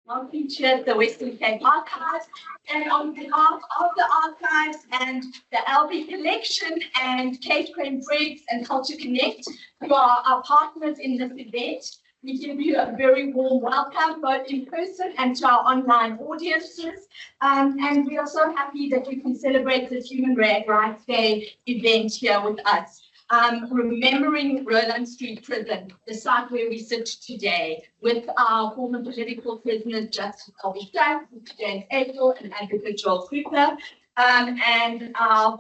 Welcome to the Western Cape Archives, and on behalf of the archives and the Albie Collection and Kate Crane Briggs and Culture Connect, who are our partners in this event, we give you a very warm welcome, both in person and to our online audiences. And we are so happy that we can celebrate this Human Rights Day event here with us. Remembering Roeland Street Prison, the site where we sit today, with our former political prisoners, Justice Albie Sachs, James April, and Advocate Joel Krige, and our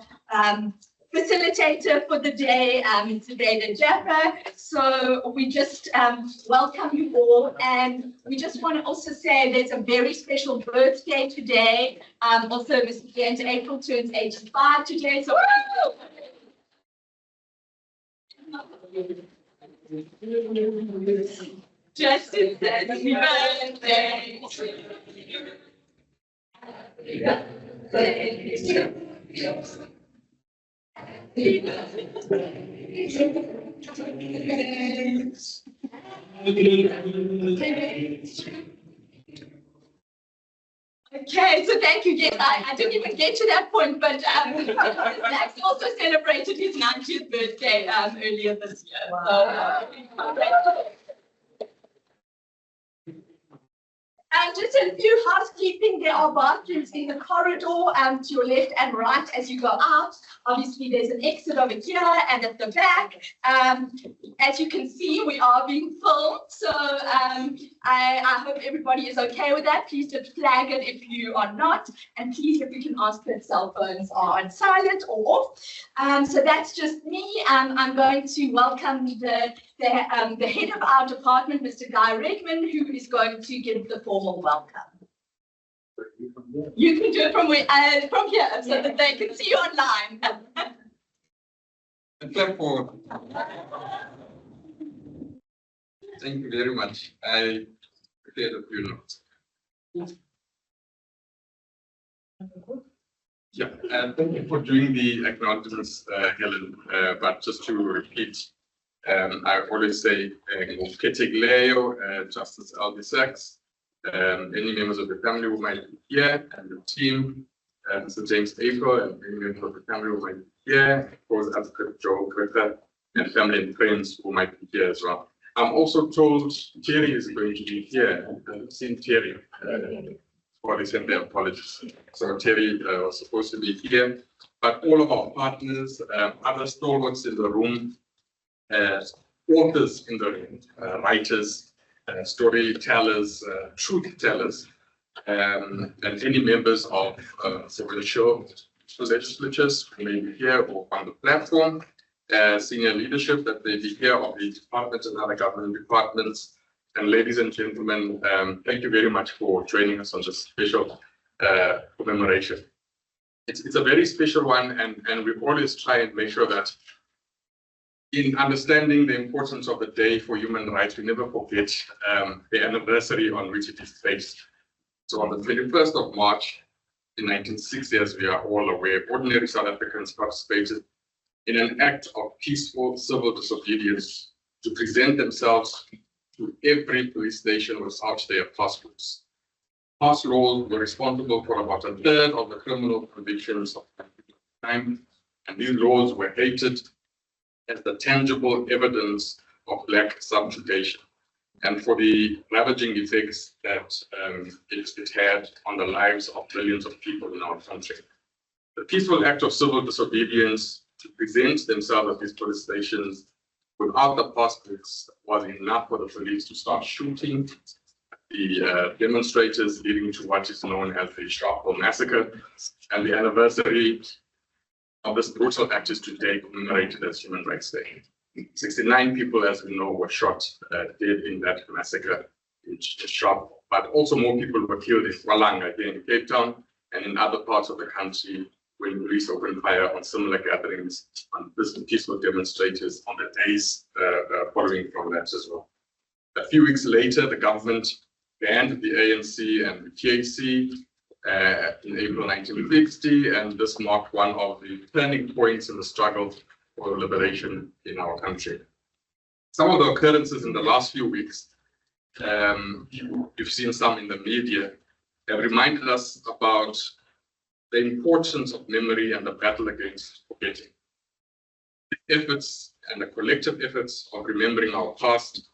facilitator for the day, today, the Jaffa. So we just welcome you all, and we just want to also say there's a very special birthday today. Also, Mr. James April turns 85 today, so Justice, happy birthday to you. Happy birthday to you. Happy birthday to you. Okay, so thank you. Yes, I didn't even get to that point, but Max also celebrated his 90th birthday earlier this year. Wow. So, and just a few housekeeping. There are bathrooms in the corridor to your left and right as you go out. Obviously, there's an exit over here and at the back. As you can see, we are being filmed. So I hope everybody is okay with that. Please just flag it if you are not. And please, if you can ask that cell phones are on silent or off. So that's just me. I'm going to welcome the head of our department, Mr. Guy Redman, who is going to give the formal welcome. You can do it from here, so that they can see you online. Clap for. Thank you very much. I prepared a few notes. Yeah, and thank you for doing the acknowledgements, Helen. But just to repeat, I always say, Justice Albie Sachs, any members of the family who might be here, and the team, Mr. James April, and any members of the family who might be here, of course, Advocate Joel Krige, and family and friends who might be here as well. I'm also told Thierry is going to be here. I've seen Thierry. For the their apologies. So Thierry was supposed to be here, but all of our partners, other stalwarts in the room, authors in the room, writers, storytellers, truth tellers, and any members of civil legislatures who may be here or on the platform, senior leadership that may be here of the departments and other government departments. And ladies and gentlemen, thank you very much for joining us on this special commemoration. It's a very special one, and we always try and make sure that in understanding the importance of the day for human rights, we never forget the anniversary on which it is based. So on the 21st of March in 1960, as we are all aware, ordinary South Africans participated in an act of peaceful civil disobedience to present themselves to every police station without their passports. Past laws were responsible for about a third of the criminal convictions of the time, and these laws were hated as the tangible evidence of black subjugation and for the ravaging effects that it had on the lives of millions of people in our country. The peaceful act of civil disobedience to present themselves at these police stations without the passports was enough for the police to start shooting the demonstrators, leading to what is known as the Sharpeville massacre. And the anniversary of this brutal act is today commemorated as Human Rights Day. 69 people, as we know, were shot dead in that massacre in Sharpeville. But also more people were killed in Walanga, here in Cape Town, and in other parts of the country when police opened fire on similar gatherings on peaceful demonstrators on the days following from that as well. A few weeks later, the government banned the ANC and the THC in April 1960, and this marked one of the turning points in the struggle for liberation in our country. Some of the occurrences in the last few weeks you've seen some in the media, have reminded us about the importance of memory and the battle against forgetting. The efforts and the collective efforts of remembering our past,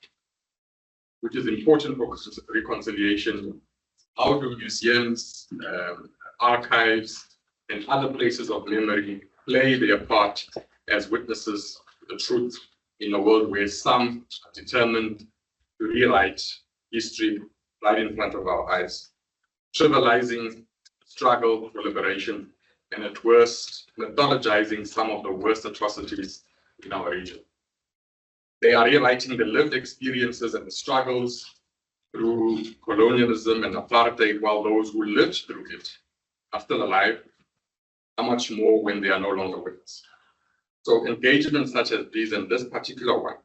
which is important for reconciliation. How do museums, archives, and other places of memory play their part as witnesses to the truth in a world where some are determined to rewrite history right in front of our eyes, trivializing struggle for liberation, and at worst, mythologizing some of the worst atrocities in our region. They are rewriting the lived experiences and the struggles through colonialism and apartheid, while those who lived through it are still alive, how much more when they are no longer with us. So engagements such as these and this particular one,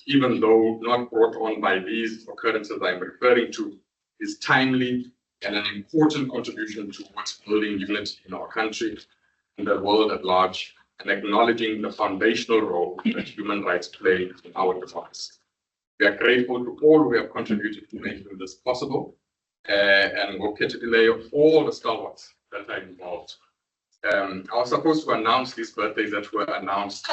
even though not brought on by these occurrences I'm referring to, is timely and an important contribution towards building unity in our country and the world at large, and acknowledging the foundational role that human rights play in our democracy. We are grateful to all who have contributed to making this possible, and of all the stalwarts that are involved. I was supposed to announce these birthdays that were announced,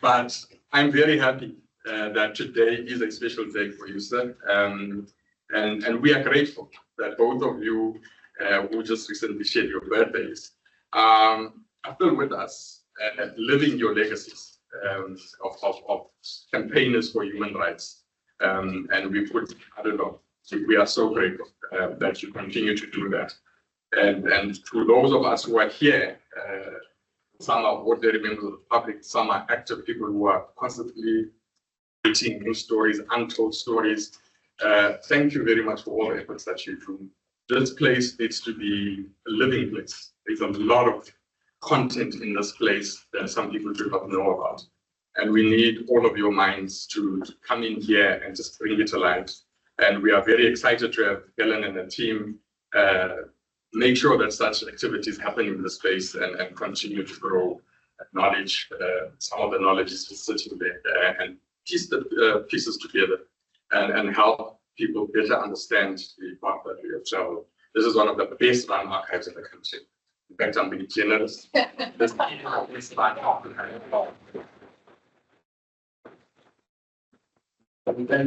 but I'm very happy that today is a special day for you, sir. And we are grateful that both of you who just recently shared your birthdays are still with us and living your legacies of campaigners for human rights. And we put, I don't know, we are so grateful that you continue to do that. And to those of us who are here, some are ordinary members of the public, some are active people who are constantly creating new stories, untold stories. Thank you very much for all the efforts that you do. This place needs to be a living place. There's a lot of content in this place that some people do not know about. And we need all of your minds to come in here and just bring it alive. And we are very excited to have Helen and the team make sure that such activities happen in the space and continue to grow knowledge. Some of the knowledge is just sitting there and piece the pieces together and help people better understand the path that we have traveled. This is one of the best run archives in the country. In fact, I'm being generous. This is thank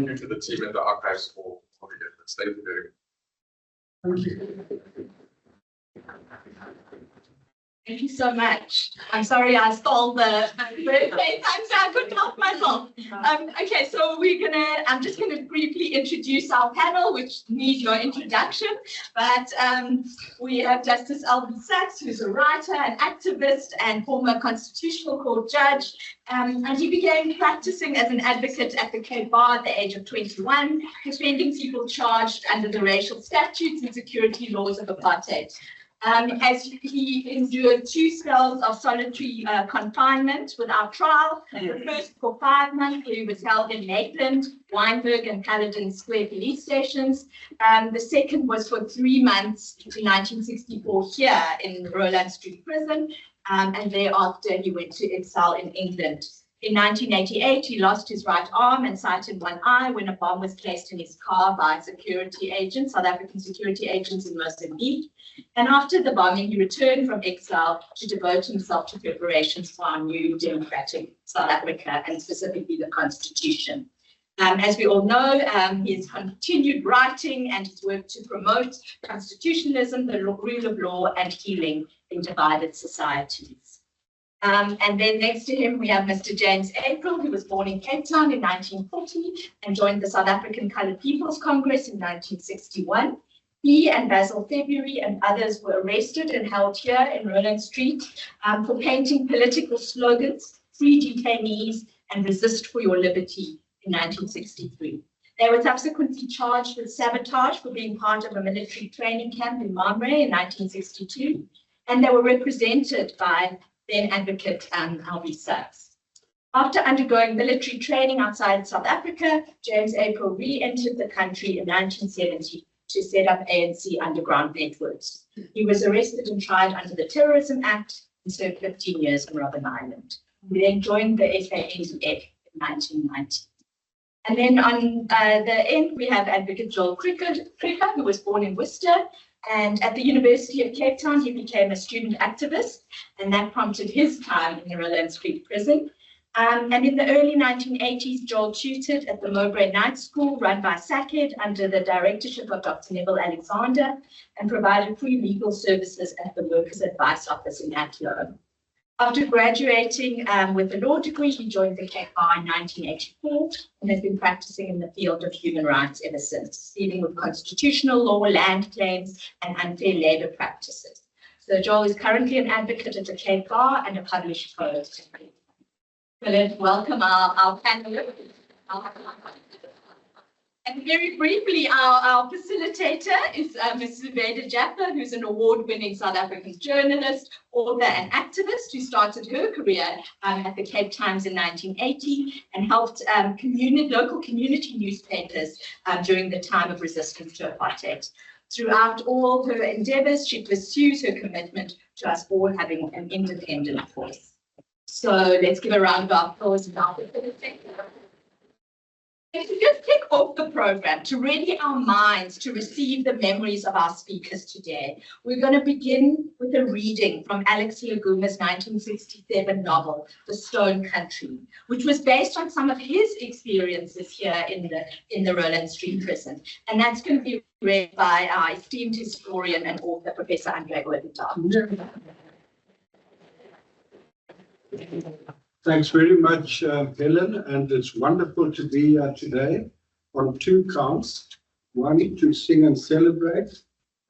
you to the team at the archives for the efforts. Thank you very much. Thank you. Thank you so much. I'm sorry I stole the birthday time, so I couldn't help myself. Okay, so I'm just gonna briefly introduce our panel, which needs your introduction. But we have Justice Albie Sachs, who's a writer, an activist, and former Constitutional Court judge. And he began practicing as an advocate at the Cape Bar at the age of 21, defending people charged under the racial statutes and security laws of apartheid. As he endured 2 spells of solitary confinement without trial, the first for 5 months, where he was held in Maitland, Wynberg, and Caledon Square police stations. The second was for 3 months in 1964 here in Roeland Street Prison, and thereafter he went to exile in England. In 1988, he lost his right arm and sight in one eye when a bomb was placed in his car by security agents, South African security agents in Mozambique. And after the bombing, he returned from exile to devote himself to preparations for our new democratic South Africa, and specifically the Constitution. As we all know, he has continued writing and his work to promote constitutionalism, the rule of law, and healing in divided societies. And then next to him, we have Mr. James April, who was born in Cape Town in 1940 and joined the South African Coloured People's Congress in 1961. He and Basil February and others were arrested and held here in Roeland Street for painting political slogans, free detainees, and resist for your liberty in 1963. They were subsequently charged with sabotage for being part of a military training camp in Mamre in 1962, and they were represented by then Advocate Albie Sachs. After undergoing military training outside South Africa, James April re-entered the country in 1970 to set up ANC underground networks. He was arrested and tried under the Terrorism Act and served 15 years on Robben Island. He then joined the SANDF in 1990. And then on the end, we have Advocate Joel Krige, who was born in Worcester. And at the University of Cape Town, he became a student activist, and that prompted his time in the Roeland Street Prison. And in the early 1980s, Joel tutored at the Mowbray Night School run by SACED under the directorship of Dr. Neville Alexander, and provided free legal services at the Workers' Advice Office in Athlone. After graduating with a law degree, he joined the Cape Bar in 1984 and has been practicing in the field of human rights ever since, dealing with constitutional law, land claims, and unfair labour practices. So Joel is currently an advocate at the Cape Bar and a published poet. Brilliant. Welcome our panelists. And very briefly, our facilitator is Ms. Zubaydah Jaffer, who's an award-winning South African journalist, author, and activist who started her career at the Cape Times in 1980 and helped local community newspapers during the time of resistance to apartheid. Throughout all her endeavours, she pursues her commitment to us all having an independent voice. So let's give a round of applause now. To just kick off the program, to ready our minds to receive the memories of our speakers today, we're going to begin with a reading from Alex Leguma's 1967 novel, The Stone Country, which was based on some of his experiences here in the Roeland Street Prison. And that's going to be read by our esteemed historian and author, Professor Andre Odendaal. Thanks very much, Helen, and it's wonderful to be here today on two counts. One, to sing and celebrate,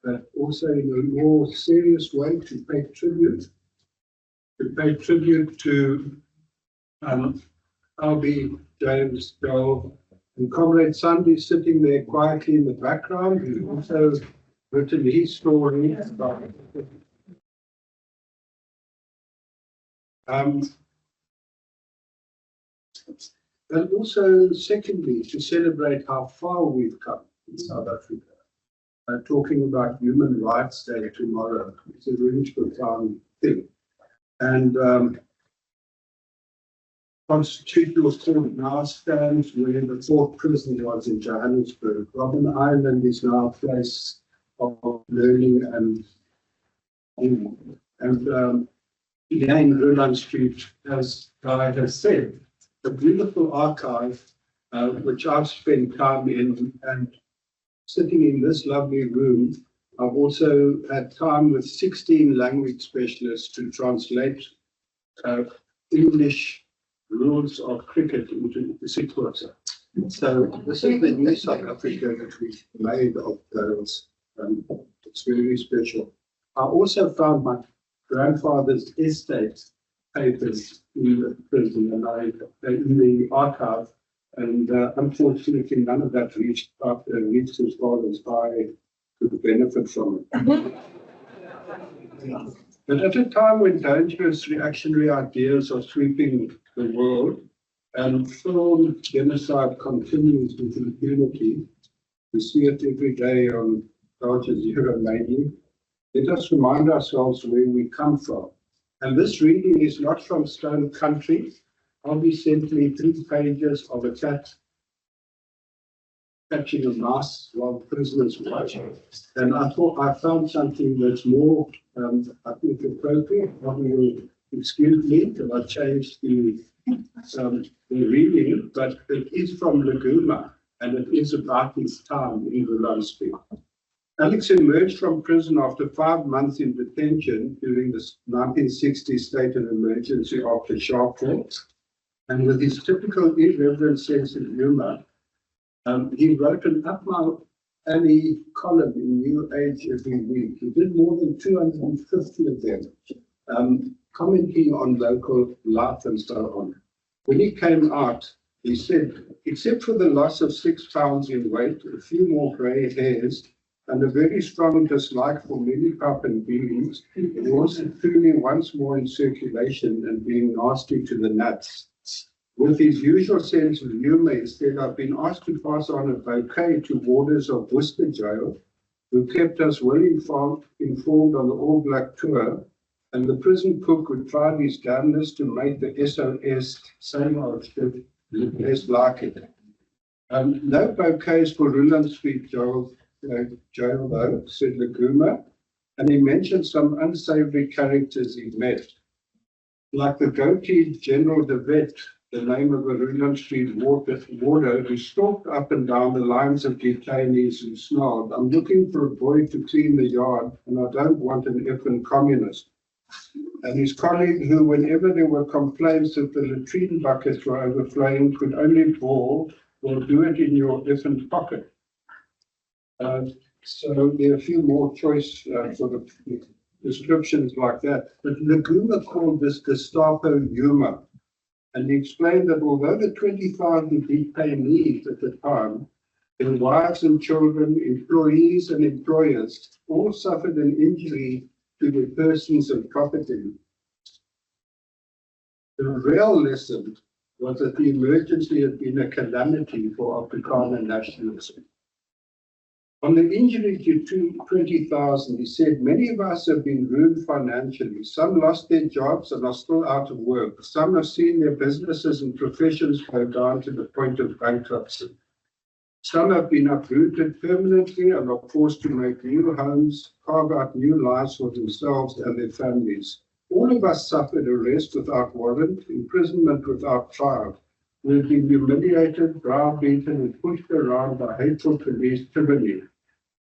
but also in a more serious way to pay tribute. To pay tribute to Albie, James, Joel, and Comrade Sandy sitting there quietly in the background, who's also written his story about it. And also, secondly, to celebrate how far we've come in South Africa. Talking about Human Rights Day tomorrow, it's a really profound thing. And Constitutional Court now stands where the fourth prison was in Johannesburg. Robben Island is now a place of learning and again, Roeland Street, as Guy has said, a beautiful archive, which I've spent time in, and sitting in this lovely room, I've also had time with 16 language specialists to translate English rules of cricket into IsiXhosa. So this is the new South Africa that we've made of those. It's very special. I also found my grandfather's estate papers in the prison and in the archive, and unfortunately none of that reached his father's eye to benefit from it. But at a time when dangerous reactionary ideas are sweeping the world and film genocide continues with impunity, we see it every day on Al Jazeera mainly, let us remind ourselves where we come from. And this reading is not from Stone Country. I'll be simply 3 pages of a cat catching a mouse while prisoners watch. And I thought I found something that's more, I think, appropriate. Probably will excuse me because I changed the reading, but it is from Leguma, and it is about his time in Roeland Street. Alex emerged from prison after 5 months in detention during the 1960 state of emergency after Sharpeville. And with his typical irreverent sense of humor, he wrote an Up My Annie column in New Age every week. He did more than 250 of them, commenting on local life and so on. When he came out, he said, except for the loss of 6 pounds in weight, a few more grey hairs, and a very strong dislike for lillipup and beans, it was truly once more in circulation and being nasty to the nuts. With his usual sense of humour, instead, I've been asked to pass on a bouquet to warders of Worcester Jail, who kept us well informed on the All Black tour, and the prison cook who tried his damnedest to make the SOS same old shit less like it. No bouquets for Roeland Street jail though, said Laguma, and he mentioned some unsavory characters he'd met, like the goateed General de Wet, the name of a Roeland Street warder who stalked up and down the lines of detainees and snarled, "I'm looking for a boy to clean the yard, and I don't want an effing communist." And his colleague, who, whenever there were complaints that the latrine buckets were overflowing, could only bawl, "Well, do it in your effing pocket." So there are a few more choice sort of descriptions like that. But Laguma called this Gestapo humor. And he explained that although the 20,000 detainees at the time, their wives and children, employees and employers, all suffered an injury to their persons and property, the real lesson was that the emergency had been a calamity for Afrikaner nationalism. On the injury to 20,000, he said, "Many of us have been ruined financially. Some lost their jobs and are still out of work. Some have seen their businesses and professions go down to the point of bankruptcy. Some have been uprooted permanently and are forced to make new homes, carve out new lives for themselves and their families. All of us suffered arrest without warrant, imprisonment without trial. We have been humiliated, browbeaten, and pushed around by hateful police tyranny.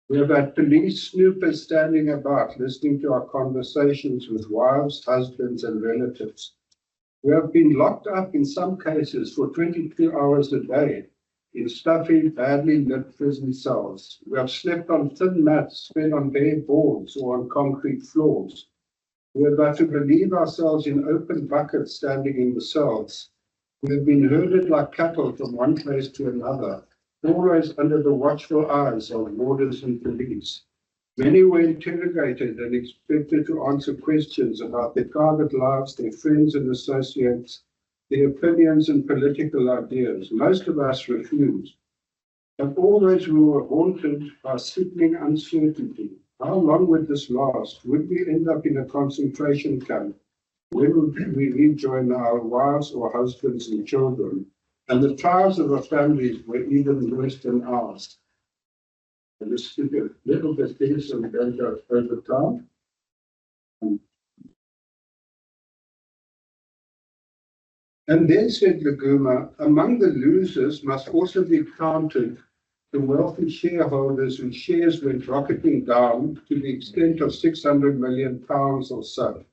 We have had police snoopers standing about, listening to our conversations with wives, husbands, and relatives. We have been locked up in some cases for 22 hours a day in stuffy, badly lit prison cells. We have slept on thin mats spread on bare boards or on concrete floors. We have had to relieve ourselves in open buckets standing in the cells. We have been herded like cattle from one place to another, always under the watchful eyes of wardens and police. Many were interrogated and expected to answer questions about their private lives, their friends and associates, their opinions and political ideas. Most of us refused. But always we were haunted by sickening uncertainty. How long would this last? Would we end up in a concentration camp? When would we rejoin our wives or husbands and children? And the trials of our families were even worse than ours. And this took a little bit here, so we don't go over time. And then said Laguma, among the losers must also be counted the wealthy shareholders whose shares went rocketing down to the extent of £600 million or so.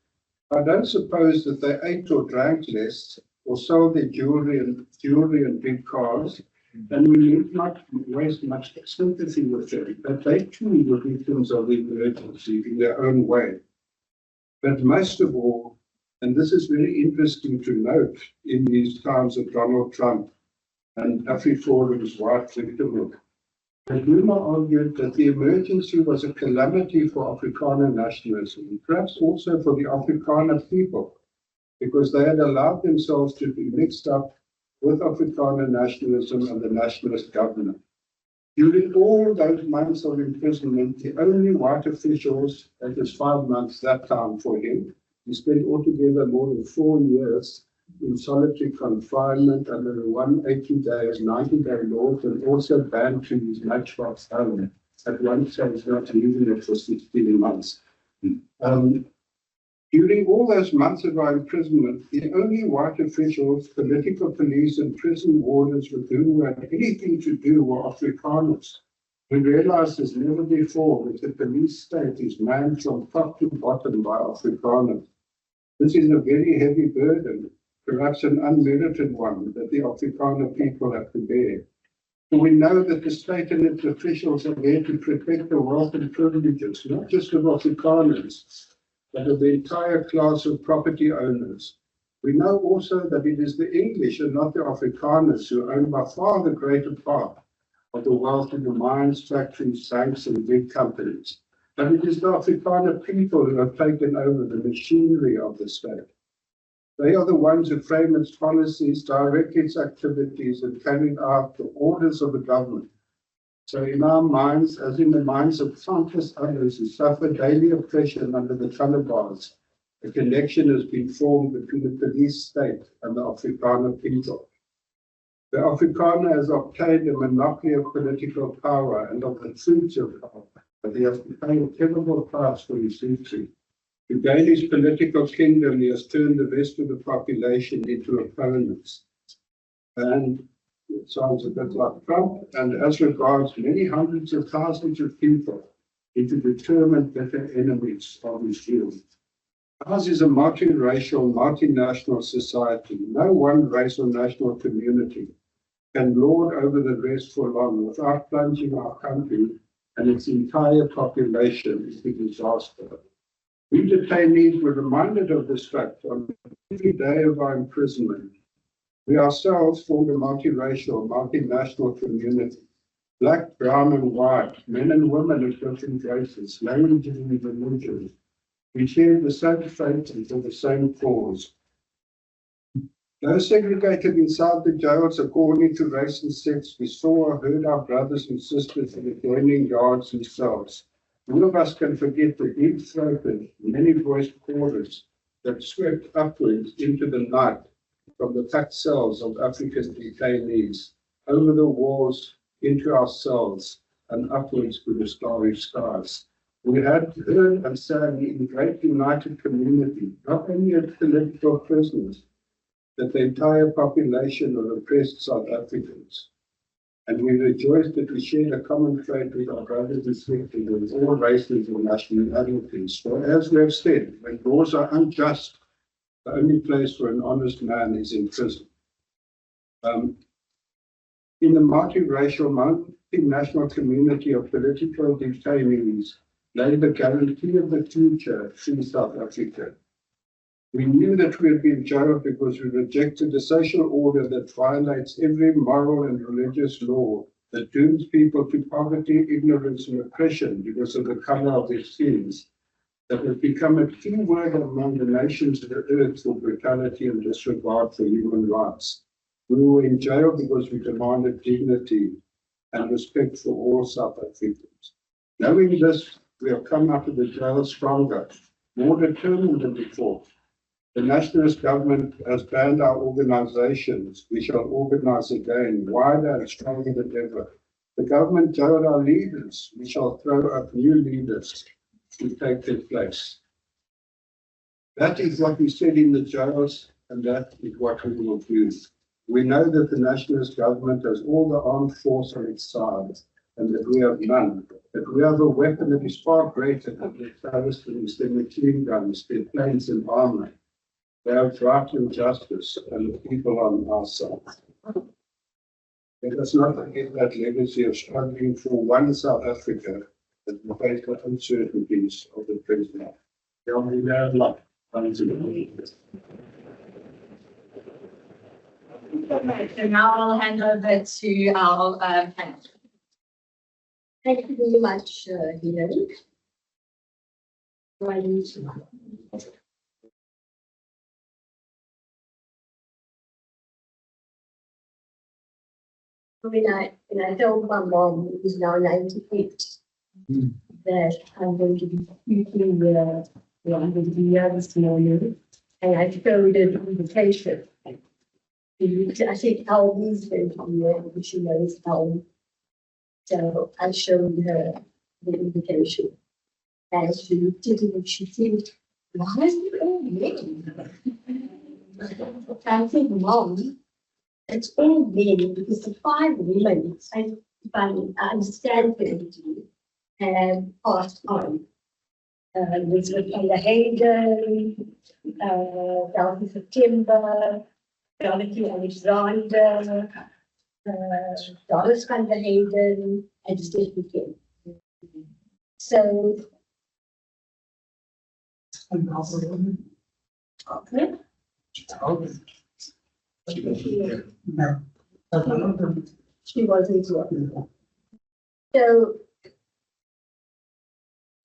I don't suppose that they ate or drank less or sold their jewelry and big cars, and we need not waste much sympathy with them, but they too were victims of the emergency in their own way. But most of all, and this is very interesting to note in these times of Donald Trump and AfriForum's white victimhood, Laguma argued that the emergency was a calamity for Afrikaner nationalism, and perhaps also for the Afrikaner people, because they had allowed themselves to be mixed up with Afrikaner nationalism and the nationalist government. During all those months of imprisonment, the only white officials, that was 5 months that time for him, he spent altogether more than 4 years in solitary confinement under the 180-day, 90-day laws, and also banned to his matchbox home. At one stage, not using it for 16 months. During all those months of our imprisonment, the only white officials, political police, and prison wardens with whom we had anything to do were Afrikaners. We realized as never before that the police state is manned from top to bottom by Afrikaners. This is a very heavy burden, perhaps an unmerited one, that the Afrikaner people have to bear. And we know that the state and its officials are there to protect the wealth and privileges, not just of Afrikaners, but of the entire class of property owners. We know also that it is the English and not the Afrikaners who own by far the greater part of the wealth in the mines, factories, banks, and big companies. But it is the Afrikaner people who have taken over the machinery of the state. They are the ones who frame its policies, direct its activities, and carry out the orders of the government. So in our minds, as in the minds of countless others who suffer daily oppression under the color bars, a connection has been formed between the police state and the Afrikaner people. The Afrikaner has obtained a monopoly of political power and of the fruits of power, but he has paid a terrible price for his victory. To gain his political kingdom, he has turned the rest of the population into opponents. And it sounds a bit like Trump, and as regards many hundreds of thousands of people into determined bitter enemies of his rule. Ours is a multiracial, multinational society. No one race or national community can lord over the rest for long without plunging our country and its entire population into disaster. We detainees were reminded of this fact on every day of our imprisonment. We ourselves formed a multiracial, multinational community. Black, brown, and white, men and women of different races, languages, and religions. We shared the same faith and for the same cause. Though segregated inside the jails according to race and sex, we saw or heard our brothers and sisters in adjoining yards and cells. None of us can forget the deep-throated, many-voiced chorus that swept upwards into the night from the packed cells of Africa's detainees, over the walls, into our cells, and upwards to the starry skies. We had heard and sang in great united community, not only as political prisoners, but the entire population of oppressed South Africans. And we rejoiced that we shared a common fate with our brothers and sisters of all races and nationalities. For as we have said, when laws are unjust, the only place for an honest man is in prison. In the multiracial, multinational community of political detainees lay the guarantee of the future in South Africa. We knew that we had been jailed because we rejected a social order that violates every moral and religious law, that dooms people to poverty, ignorance, and oppression because of the color of their skins, that has become a key word among the nations of the earth for brutality and disregard for human rights. We were in jail because we demanded dignity and respect for all South Africans. Knowing this, we have come out of the jail stronger, more determined than before. The nationalist government has banned our organizations. We shall organize again, wider and stronger than ever. The government jailed our leaders. We shall throw up new leaders to take their place. That is what we said in the jails, and that is what we will do. We know that the nationalist government has all the armed force on its side, and that we have none. That we have a weapon that is far greater than their Palestinians, their machine guns, their planes and armor. They have right and justice, and the people on our side. Let us not forget that legacy of struggling for one South Africa that will face the uncertainties of the present. So now I'll hand over to our panel. Thank you very much, Hillary. When I told my mom, who is now 98, that I'm going to be speaking here, I'm going to be here this morning, and I showed an invitation. I said, Albie's going to be here, because she knows Albie. So I showed her the invitation. And she looked at it and she said, why is it all men? I said, Mom, it's all men because the 5 women, if I understand correctly, have passed on. Elizabeth van der Hayden, Delphi September, Dorothy Alexander, Doris van der Hayden, and Stephanie Kim. So, okay. She wasn't here. So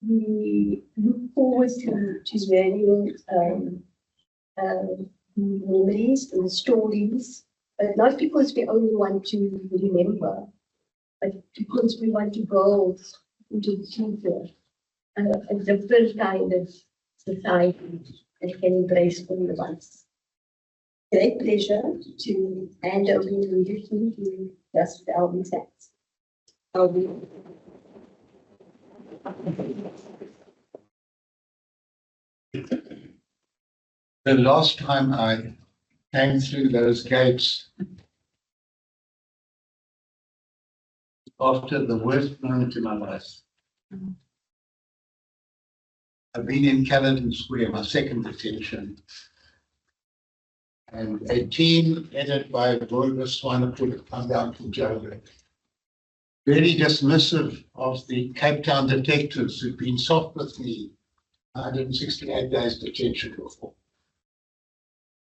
we look forward to hearing memories and stories, but not because we only want to remember, but because we want to go into the future, a different kind of society that can embrace all of us. great pleasure to hand over the meeting to Justice Albie Sachs. Albie. The last time I came through those gates, after the worst moment in my life, I've been in Caledon Square, my second detention, and a team headed by Roeland Street had come down from Joburg, very dismissive of the Cape Town detectives who'd been soft with me 168 days detention before.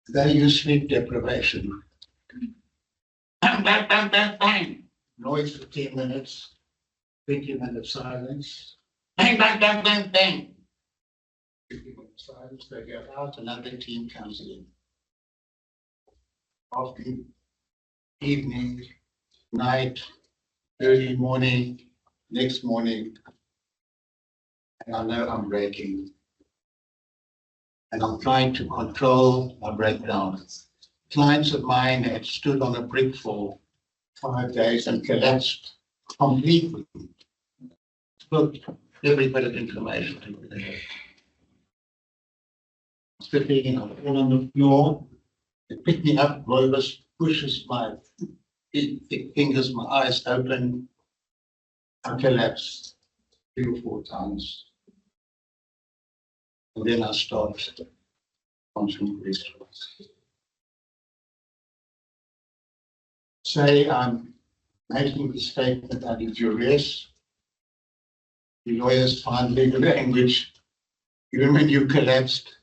They use sleep deprivation. Bang, bang, bang, bang, bang. Noise for 10 minutes, 20 minutes silence. Bang, bang, bang, bang, bang. 50 minutes silence, they go out, another team comes in. Afternoon, evening, night, early morning, next morning, and I know I'm breaking. And I'm trying to control my breakdown. Clients of mine had stood on a brick for 5 days and collapsed completely. Look, every bit of information to me. Sitting, I fall on the floor. They pick me up, Roeland pushes my thick fingers, my eyes open. I collapse 3 or 4 times. And then I start answering questions. Say I'm making the statement that is duress. The lawyers find legal language, even when you collapsed,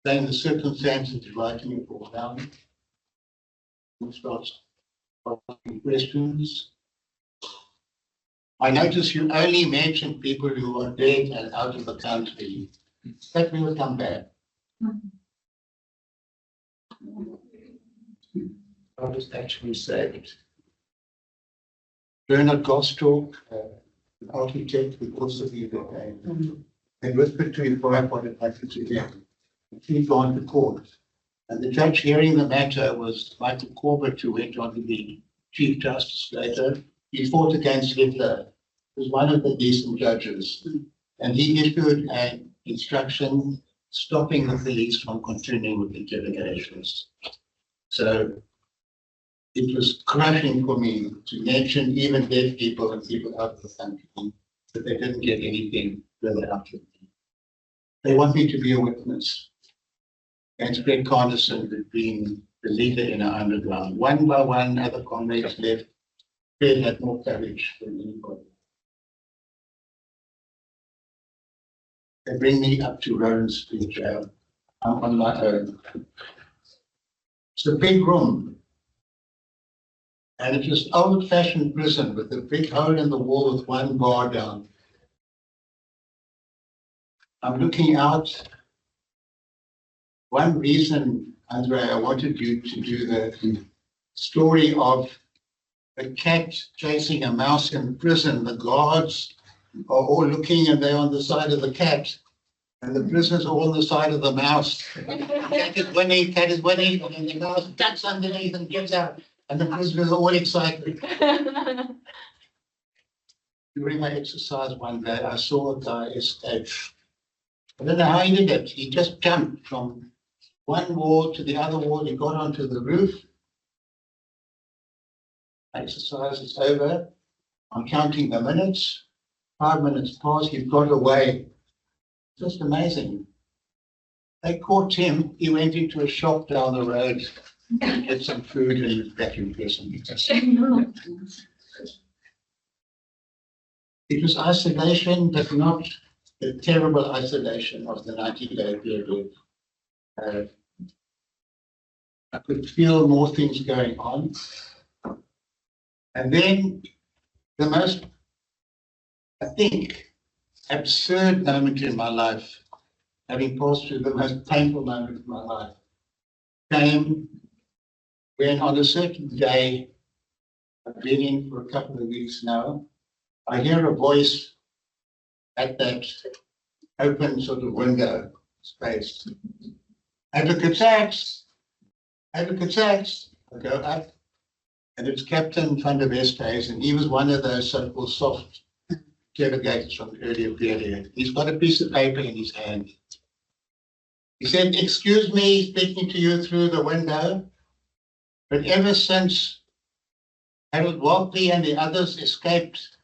saying the circumstances writing it all down. And starts asking questions. I notice you only mention people who are dead and out of the country. That will come back. I was actually saved. Bernard Gostock, an architect who also be the name, and whispered to his wife what had happened to him. He'd gone to court. And the judge hearing the matter was Michael Corbett, who went on to be Chief Justice later. He fought against Hitler. He was one of the decent judges. And he issued an instruction stopping the police from continuing with interrogations. So it was crushing for me to mention even dead people and people out of the country, but they didn't get anything further out of me. They want me to be a witness. And Greg Carnison had been the leader in our underground. One by one, other comrades left. Fred had more courage than anybody. They bring me up to Roeland Street Jail. I'm on my own. It's a big room. And it's just old-fashioned prison with a big hole in the wall with one bar down. I'm looking out. One reason, Andre, I wanted you to do the story of a cat chasing a mouse in prison. The guards are all looking and they're on the side of the cat. And the prisoners are all on the side of the mouse. Cat is winning, and the mouse ducks underneath and gets out. And the prisoners are all excited. During my exercise one day, I saw a guy escape. I don't know how he did it. He just jumped from one wall to the other wall. He got onto the roof. Exercise is over. I'm counting the minutes. 5 minutes passed. He got away. Just amazing. They caught him. He went into a shop down the road to get some food and he was back in prison. It was isolation, but not the terrible isolation of the 90-day period. I could feel more things going on. And then the most, I think, absurd moment in my life, having passed through the most painful moment of my life, came when on a certain day, I've been in for a couple of weeks now, I hear a voice at that open sort of window space. Advocate Sachs, Advocate Sachs, I go up, and it's Captain van der Westhuys, and he was one of those so-called soft interrogators from the earlier period. He's got a piece of paper in his hand. He said, "Excuse me speaking to you through the window, but ever since Harold Walkley and the others escaped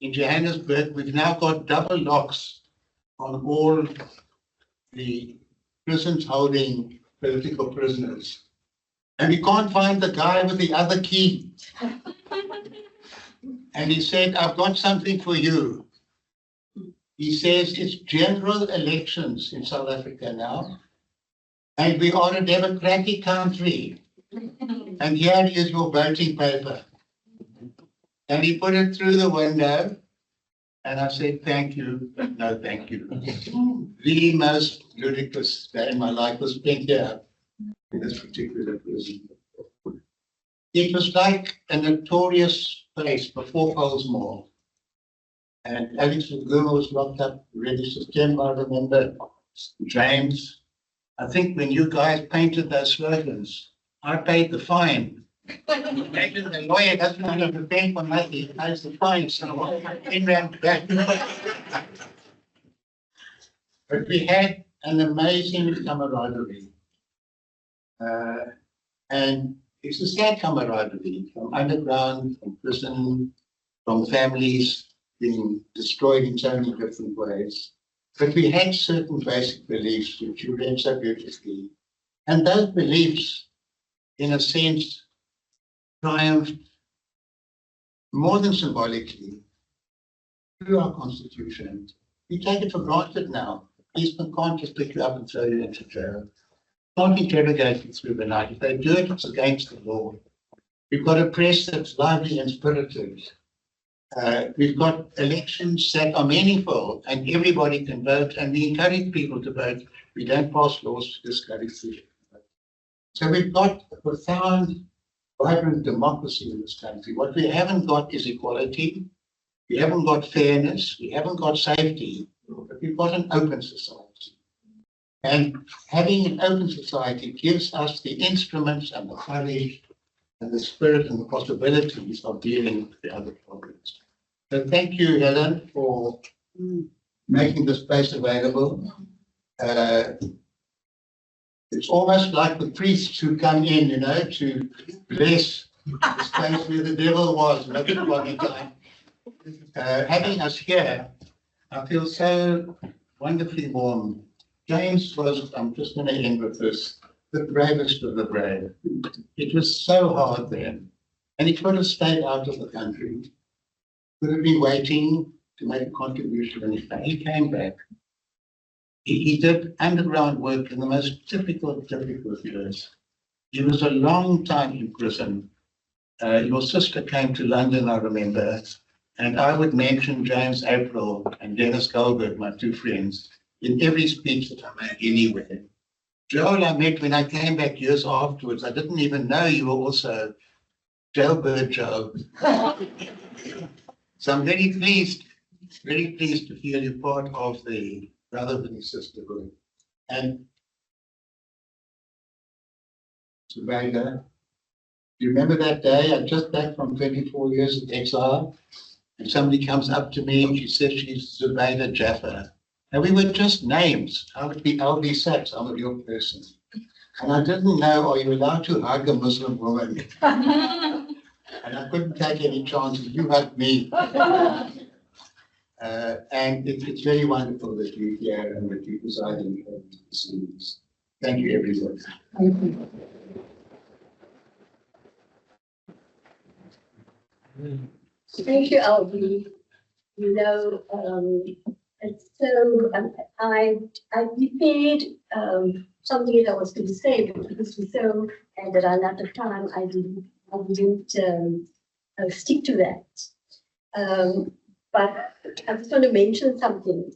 in Johannesburg, we've now got double locks on all the prisons holding political prisoners. And we can't find the guy with the other key." And he said, "I've got something for you." He says, "It's general elections in South Africa now, and we are a democratic country. And here is your voting paper." And he put it through the window, and I said, "Thank you, but no thank you." The most ludicrous day in my life was spent here in this particular prison. It was like a notorious place before Pollsmoor. And Alex Laguma was locked up already September, I remember. James, I think when you guys painted those slogans, I paid the fine. Imagine the lawyer doesn't want to defend for nothing, he pays the fine, so I ran back. But we had an amazing camaraderie. And it's a sad camaraderie from underground, from prison, from families being destroyed in so many different ways. But we had certain basic beliefs which you read so beautifully. And those beliefs, in a sense, triumphed more than symbolically through our constitution. We take it for granted now. Policemen can't just pick you up and throw you into jail. Can't interrogate you through the night. If they do it, it's against the law. We've got a press that's lively and spirited. We've got elections that are meaningful and everybody can vote, and we encourage people to vote. We don't pass laws to discourage people. So we've got a profound, vibrant democracy in this country. What we haven't got is equality. We haven't got fairness. We haven't got safety. But we've got an open society. And having an open society gives us the instruments and the courage and the spirit and the possibilities of dealing with the other problems. So thank you, Helen, for making this space available. It's almost like the priests who come in, you know, to bless the space where the devil was at one time. Having us here, I feel so wonderfully warm. James was, I'm just going to end with this, the bravest of the brave. It was so hard then, and he could have stayed out of the country. Could have been waiting to make a contribution, and he came back. He did underground work in the most difficult years. He was a long time in prison. Your sister came to London, I remember, and I would mention James April and Dennis Goldberg, my two friends, in every speech that I made anywhere. Joel, I met when I came back years afterwards. I didn't even know you were also Jailbird Joe. So I'm very pleased to feel you part of the brotherhood and sisterhood. And Zubaida, do you remember that day? I just back from 24 years of exile, and somebody comes up to me and she says she's Zubaida Jaffa. And we were just names. I would be Albie Sachs, I'm a real person. And I didn't know, are you allowed to hug a Muslim woman? And I couldn't take any chances. You hugged me. And it's very wonderful that you're here and that you're presiding over the proceedings. Thank you, everyone. Thank you. Thank you, Albie. You know, it's so I prepared something that I was going to say, but because we so and that at the time I didn't stick to that. But I just want to mention something.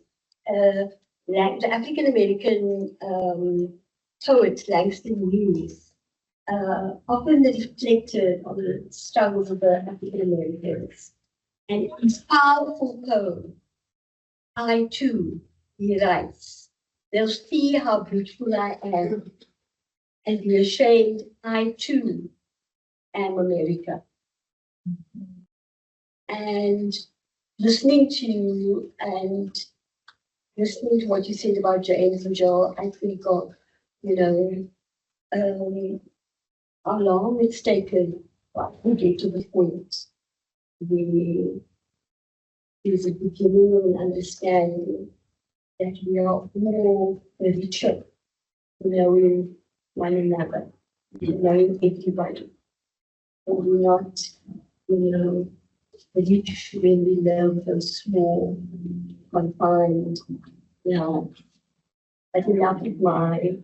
Like the African American poet Langston Hughes often reflected on the struggles of the African Americans. And his powerful poem, I Too, he writes, they'll see how beautiful I am. and be ashamed. I too am America. And listening to you and listening to what you said about James and Joel, I think of, you know, how long it's taken to get to the point where there's a beginning of an understanding that we are all richer, knowing one another, knowing everybody. And we're not, rich when we live in small, confined, But enough of my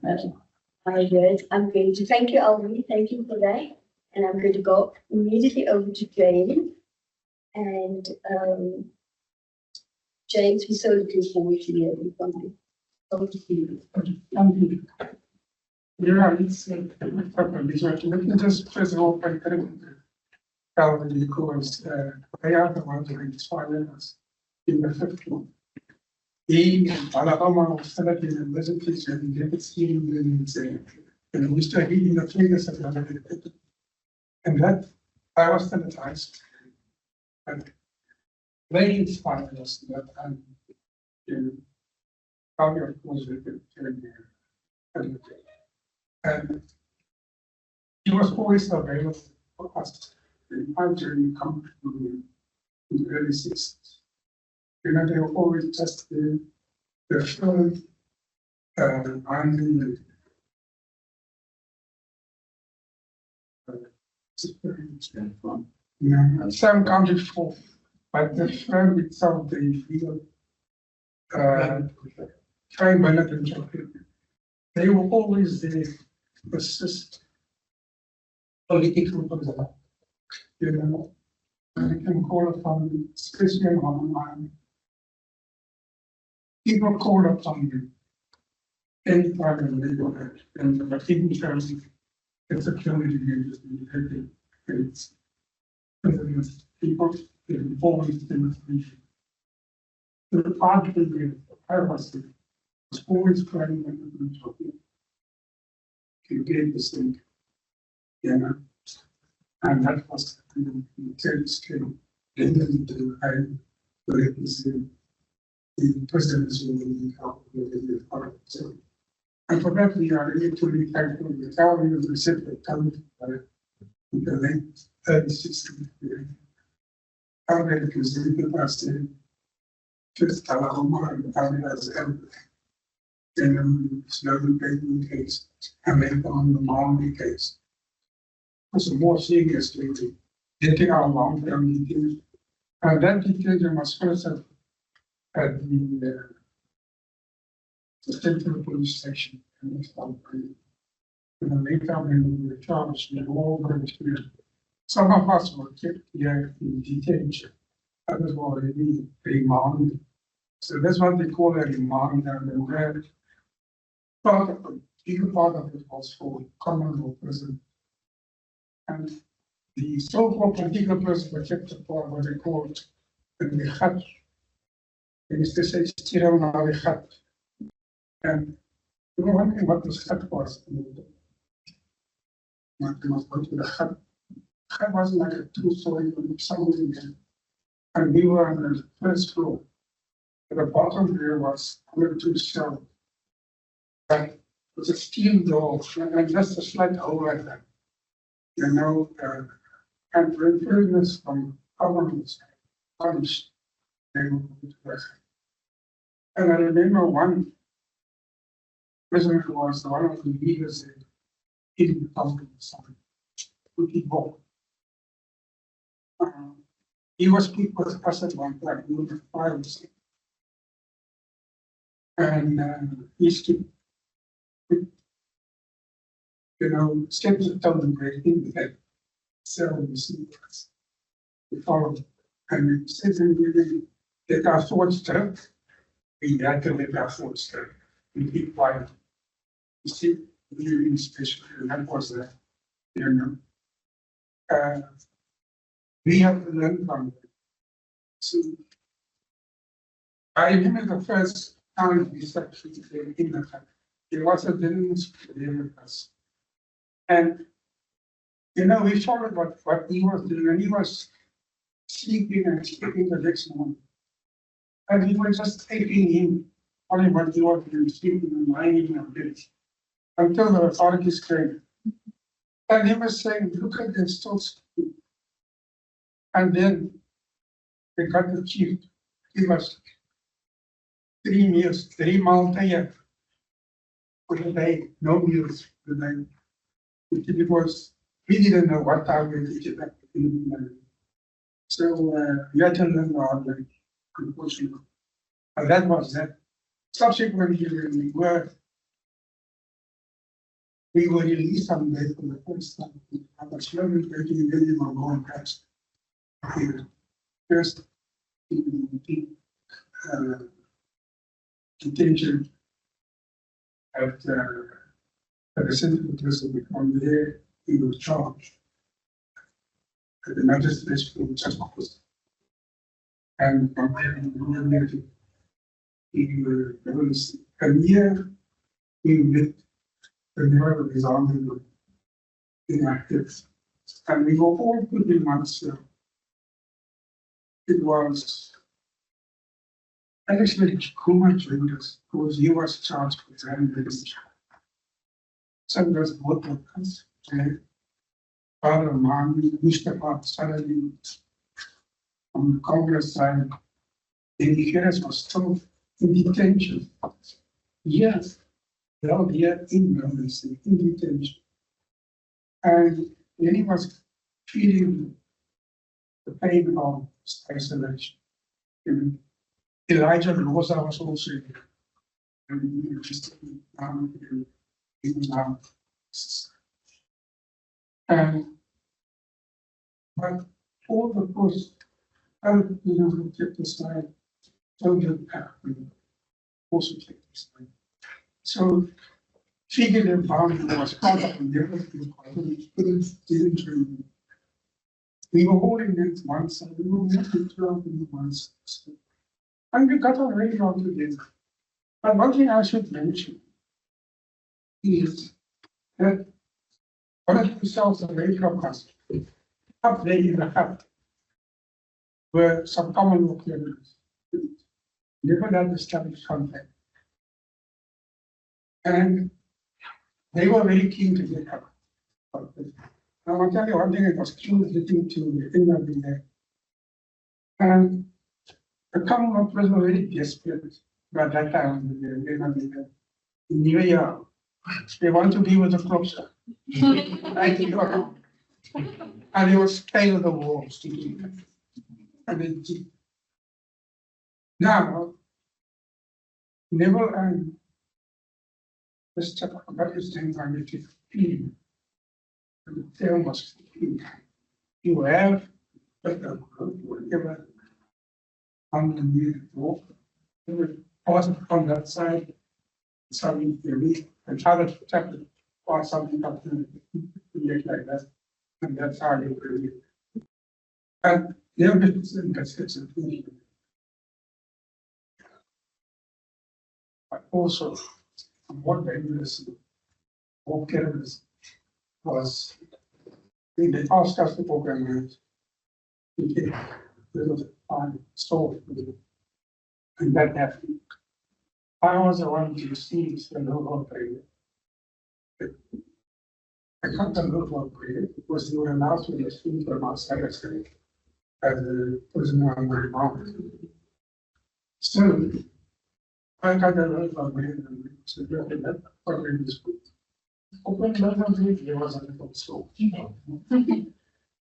words. I'm going to thank you, Albie. Thank you for that. And I'm going to go immediately over to James. And James, we're so looking forward to hearing from you. Over to you. Yeah, it's let me just first of all thank Albie because they are the ones who inspired us in the 50s. He and Alabama was studying in the universities and never seen them and we started reading the figures of the and that I was sanitized. And they inspired us that I'm in how of course and he was always available for us in our journey come in the early 60s. They were always just the film and some country for, but the film itself they feel trying by not enjoying. They were always there to assist political people. I can call upon, especially online. People call upon you anytime in the neighborhood, and in terms of it's a community it's people always information. The part of the privacy was always trying to get this thing, and that was the scale. And then the presidents will help with the part. And for that, we are really thankful. The county was received the county in the late 60s. County because the past first Alabama and the county has in Snowden Payton case, and then on the Maloney case. Was a more serious to getting our long-term details. And that detention was first at the central police station. And then later when we were charged, we were all going to, some of us were kept here in detention. Others were already remanded. So that's what they call a remand. And then part of it, even part of it was for common law prison. And the so-called political person were kept for what they called the Mechat. They used to say, Stiral Mechat. And we were wondering what this Chat was. What was going to the Chat. Chat was like a two-story something. And we were on the first floor. At the bottom there was only two cells. And it was a steel door and just a slight hole like that. And when prisoners from governments punished, they were put to rest. And I remember one prisoner who was one of the leaders in the government side, he was people with us one like number 5 or something. And he used to, steps of tone breaking the head. Several secrets. We follow, and it says in really let our thoughts turn. We had to let our thoughts turn. We keep quiet. You see, really special, and that was that. We have to learn from it. So I remember the first time we started in the country. It was a didn't with us. And, we followed what he was doing, and he was sleeping and sleeping the next morning. And we were just taking him, only what he was doing, sleeping and lying and bed, until the authorities came. And he was saying, look at them still sleeping. And then they got the chief, he was 3 meals, 3 months a year. For the day, no meals for the day. Because we didn't know what time we did it back in the morning. So we had to learn the hard way, unfortunately. And that was that. Subsequently, we were released on day for the first time. I was slowly getting ready for going past. First, detention at the central prison. From there, he was charged at the magistrate's court just opposite. And from there, he was a year in the mirror of his army inactive. And we were all pretty much, it was actually Kuma joined us because he was charged with journalism. So it was both of us. Father Mami, Mr. Suddenly on the Congress side, the Nigeria was still in detention. Yes, they were here in detention. And then he was feeling the pain of isolation. Elijah Rosa was also here. And he was just but all the posts, who kept aside, soldier also kept aside. So figured and found was part of the didn't. We were holding it one side, we were moving 12 in one side. And we got already on together. But one thing I should mention is that one of themselves away from us, up there in the hut, were some Commonwealth members, never had established contact. And they were very keen to get out. Now I'll tell you one thing, it was keen getting to the end of the day. And the Commonwealth was very desperate by that time, in New Year. They want to be with the closer. And they will scale the walls to do that. And they did. Now, Neville and Mr. What is named by the 15. And the term was 15. You have whatever on the new walk. They would pause on that side, something to read, and try to protect it, or something up to like that. And that's how you read it. And the other thing that's but also, what dangerous or careless was they asked us to organize to take little time stored, and that happened. I was the one to see the local period. I can't tell local period because they were allowed to receive from outside the state as a prisoner on my mouth. So I got a local period and suggested that for this group. Open local period, there was a little school.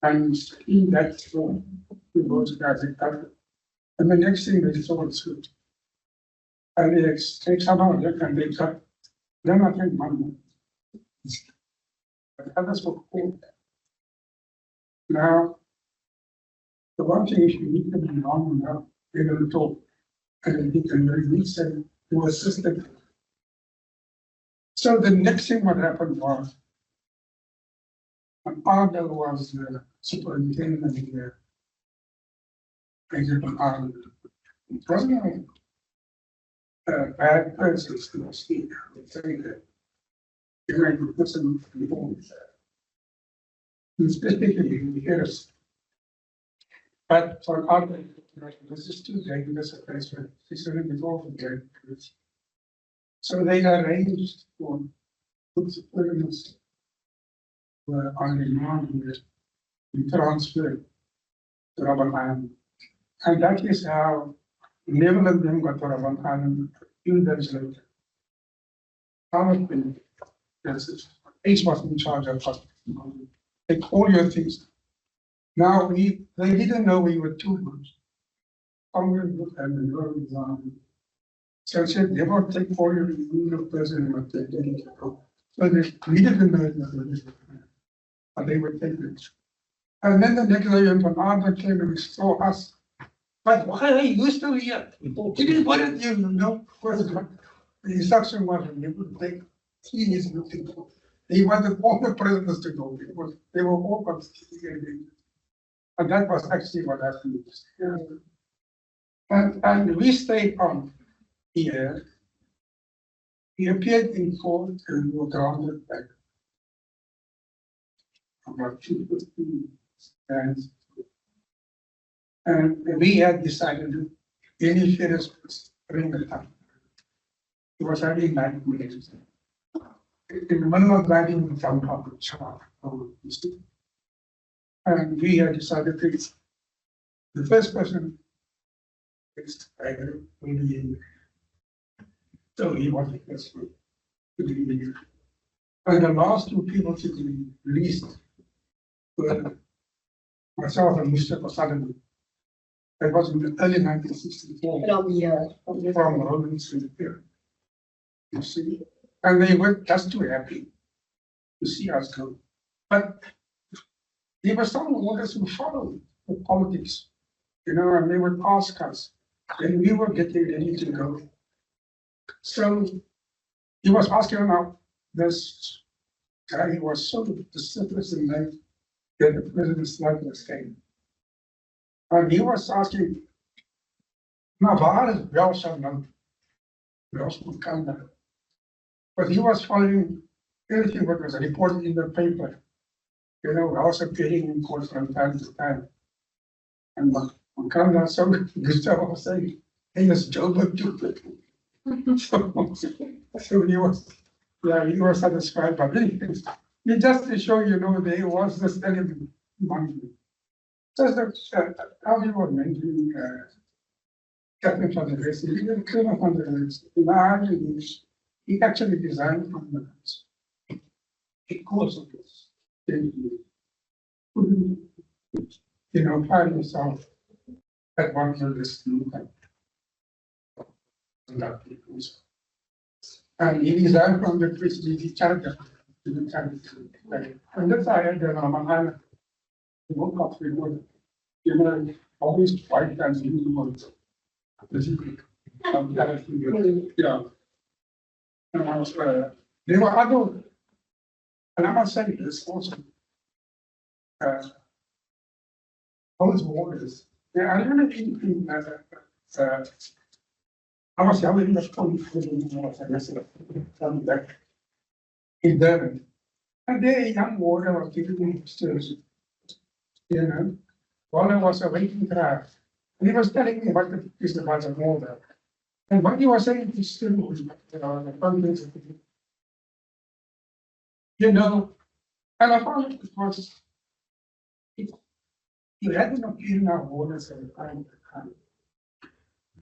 And in that school, we go to Gaza. And the next thing they saw was good. And they take some of it and they cut. Then I think money. But others were cool. Now, the one thing is you need to be long enough, they're going to talk. And he can release them to assist them. So the next thing what happened was, my father was the superintendent there. It wasn't a bad person to speak. Saying that you're going to put some reforms specifically in the years. But for other, this is too dangerous a place for considering the all of the so they arranged for prisoners were on remand and be transferred to Robben Island. And that is how 11 of them got to Robben Island a few days later. Ace was in charge of us. Take all your things. Now they didn't know we were two groups. Congress and the Roeland exam. So I said, they won't take all your person and take any. So we didn't know it, but they would take it. And then the next day, another came and saw us. But why are you still here? It is what it is, you know. The instruction was you would take 3 years to go. They wanted all the prisoners to go. They were all constituted. And that was actually what happened. And we stayed on here. He appeared in court and we were grounded back about 2:15. And we had decided to initiate bring the time. It was having nightmares. In the middle of that, we found out the child. And we had decided to, the first person is will be, so he was the first one to be released. And the last 2 people to be released were myself and Mr. Posadon. That was in the early 1964 from Roeland Street Prison. You see, and they were just too happy to see us go. But there were some orders who followed the politics, you know, and they would ask us, and we were getting ready to go. So he was asking about this guy, he was so vociferous in life that the president's life was taken. And he was asking, now waar is Belsham now? Belsham come now. But he was following everything that was reported in the paper. You know, also appearing in court from time to time. And when Canada so Gustav was saying, hey, it's Joburg too. So he was, yeah, he was satisfied by many things. It just to show, you know, there was this element among them. Just how we were mentioning Captain from the race, he didn't clean up on the race. He actually designed from the race. Because of this, you know, find yourself at one of this new country. And he designed from the prison, he charged to the charity. And that's why I had Robben Island. He woke up with one, you know, always fight and he was yeah. And I was, there were other, and I must say this also, those waters, yeah, I really think I was young in the school, in Durban, and there young water was giving upstairs, you know, while I was awaiting craft. And he was telling me what the is about the water. And what he was saying is still, you know, and I found it was, you had an opinion of waters at the time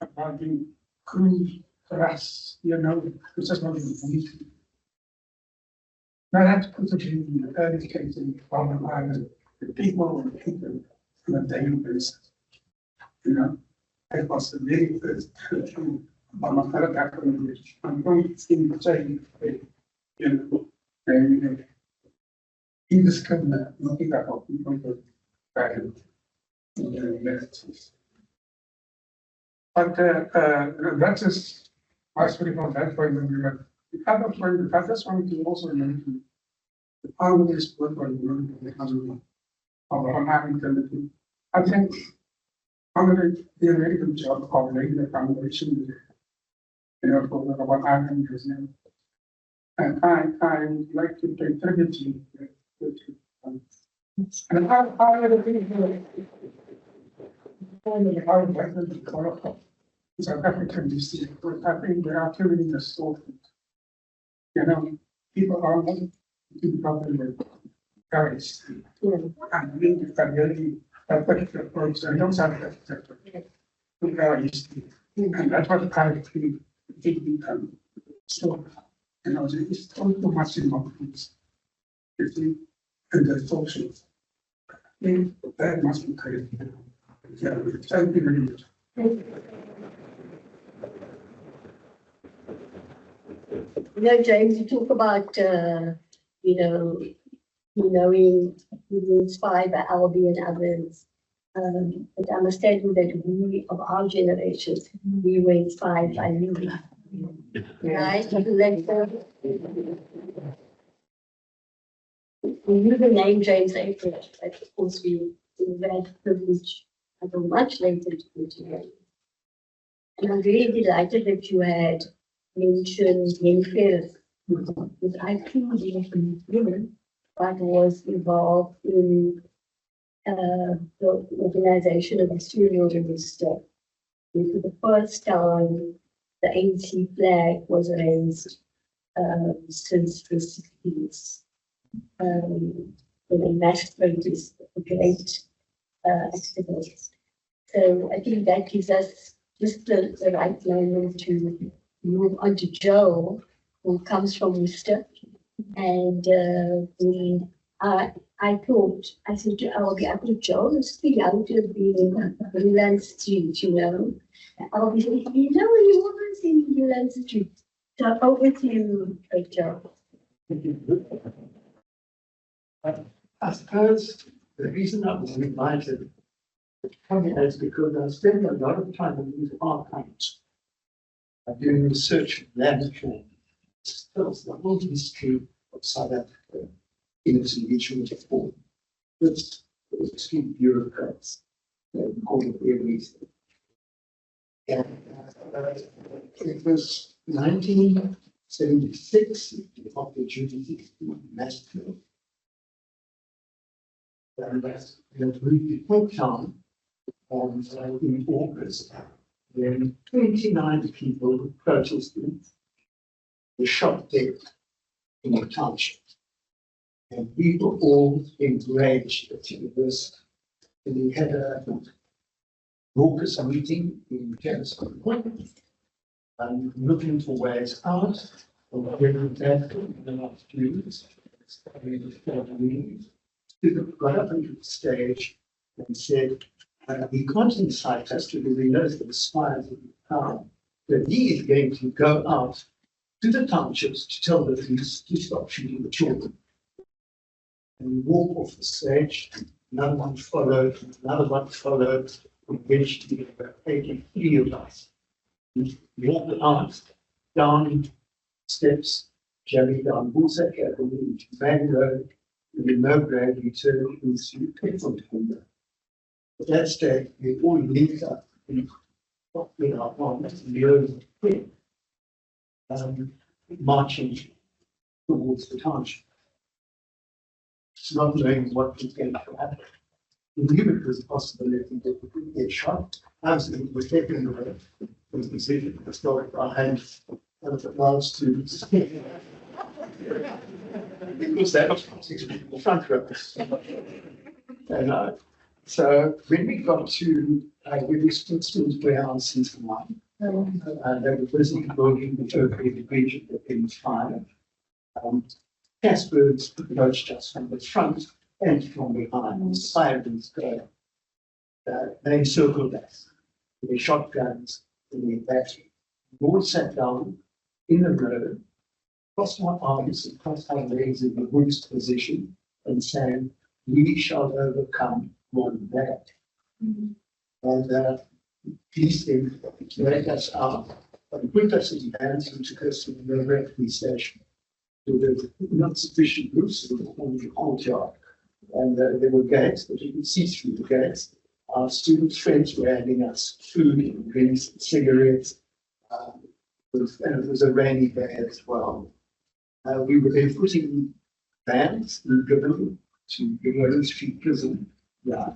about the crude grass, you know, which is not even easy. Now that's put it in the early case in Robben Island, the people were people on a daily basis. You know, it was the very first thing about my fellow African. I'm going to in the same way, you know, and indiscriminate, looking at how people were bad. But that is my story from that point of view. The other point, I just wanted to also mention the part of this work on the economy of American. I think Congress did a very good job of laying the foundation, you know, for the Robben Island Museum. And I like to pay tribute to And how would it be? How likely to qualify? South African district, but I think there are too many assaults. You know, people are not too properly encouraged. And we can really affect the approach and don't have that sector. Very easily. And that's what kind of thing it become. So, you know, it's too much in conflicts. And the social. That must be created. Yeah, thank you very much. You know, James, you talk about, you know, knowing being inspired by Albie and others. But understanding that we, of our generation, we were inspired by you. Right? We knew the name James April, but of course we had privilege until much later to go together. And I'm really delighted that you had mentioned Henfield, because I truly women, but was involved in the organization of the serial register. And for the first time, the ANC flag was raised since the 60s. When they mashed voters, a great activist. So I think that gives us just the right moment to move on to Joel, who comes from Worcester. And I said to Albie, I thought Joel is too young to have been in Roeland Street, you know. And Albie said, you know, he was in Roeland Street. So over to you, Joel. I suppose the reason I was invited to come here is because I spent a lot of time in these archives doing research in laboratory. Tells the whole history of South Africa in its indigenous form. It's extreme bureaucrats call it everything. And it was 1976 after Judy massacre. And we put down in August, when 29 people protested, were shot dead in the township. And we were all enraged at this. And we had a raucous meeting in Johannesburg, looking for ways out of getting that in the last few years. Got up into the stage and said, he can't incite us to because he knows the spies of the power, that he is going to go out to the townships to tell the police to stop shooting the children. And we walked off the stage, another one followed, eventually about 83 of us. We walked out, down steps, Jerry down Woolsack Avenue, to Van Road, and in no grade we turned into Pittsburgh. At that stage, we all linked up in our arms in the early marching towards the township. It's not knowing what was going to happen. We knew it was a possibility that we could get shot. Absolutely, we're taking away from the position to start behind the last students. Because that was the front row. And so when we got to we stood warehouse in Taiwan, they were busy building the Oak region in fire. Casper's approached us from the front and from behind. Sirens go. They encircled us with shotguns and the battery. We all sat down in the road, crossed our arms and crossed our legs in the wood's position and saying, we shall overcome one that. And these things dragged us out and put us in bands and took us to the refugee station. So there were not sufficient roofs on the courtyard. And there were gates, but you could see through the gates. Our student friends were handing us food and drinks and cigarettes. And it was a rainy day as well. We were then putting vans and driven to the Roeland Street Prison. Yeah.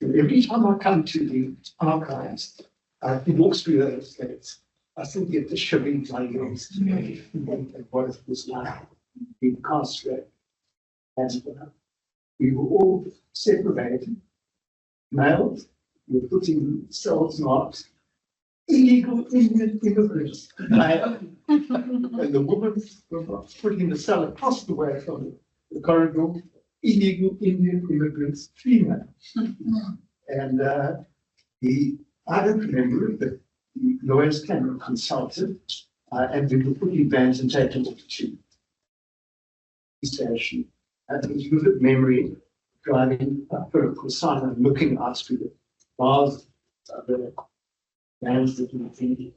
And every time I come to the archives, it walks through those gates. I still get the shivering my legs and what it was like being incarcerated. And we were all separated, male, we were put in cells marked, illegal Indian immigrants, male. And the woman was put in the cell across the way from the corridor, illegal Indian immigrants, female. And I don't remember it, but the lawyers came and consulted, and we were put in vans and taken off to the station. And it was vivid memory driving up for Kusana and looking out through the bars, the vans that we see,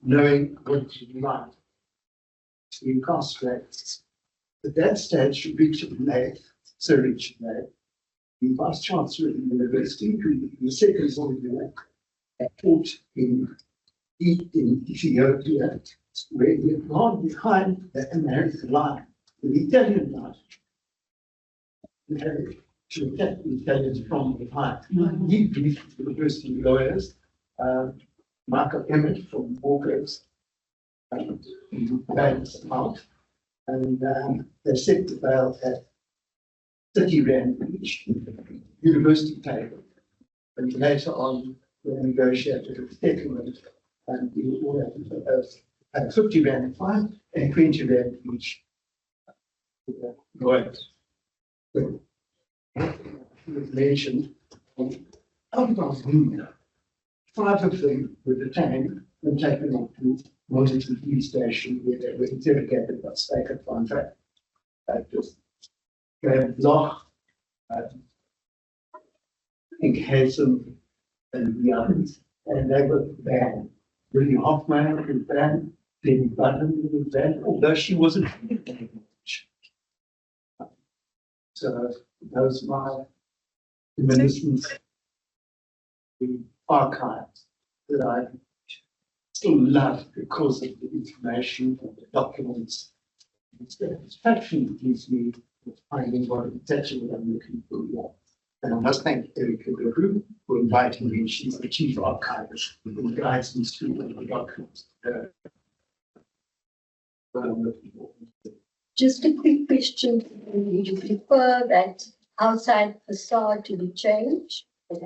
knowing what it would be like to incarcerate. At that stage, Richard Lay, Sir Richard Lay, the Vice Chancellor of the University, who in the Second World War had taught in Ethiopia, where he had gone behind the American line, the Italian line, to attack the Italians from behind. He briefed the university lawyers, Michael Emmett from Walker's, who bailed us out, and they set the bail at 30 Rand each, university paid. And later on, we negotiated a settlement, and we all had 50 Rand fine and 20 Rand each. Lawyers. It was mentioned, out of them, 5 of them were detained and taken off to Washington Police Station, where they were interrogated by Staker contract. Graham Bloch, I think Hanson and the others, and they were banned. Willie Hoffman was banned, Penny Button was banned, although she wasn't. So those are my reminiscence, the archives that I still love because of the information and the documents. It's the satisfaction that gives me of finding what exactly what I'm looking for here. And I must thank Erica Guru for inviting me. She's the chief archivist who guides me through the documents. Just a quick question. Would you prefer that outside facade to be changed? Or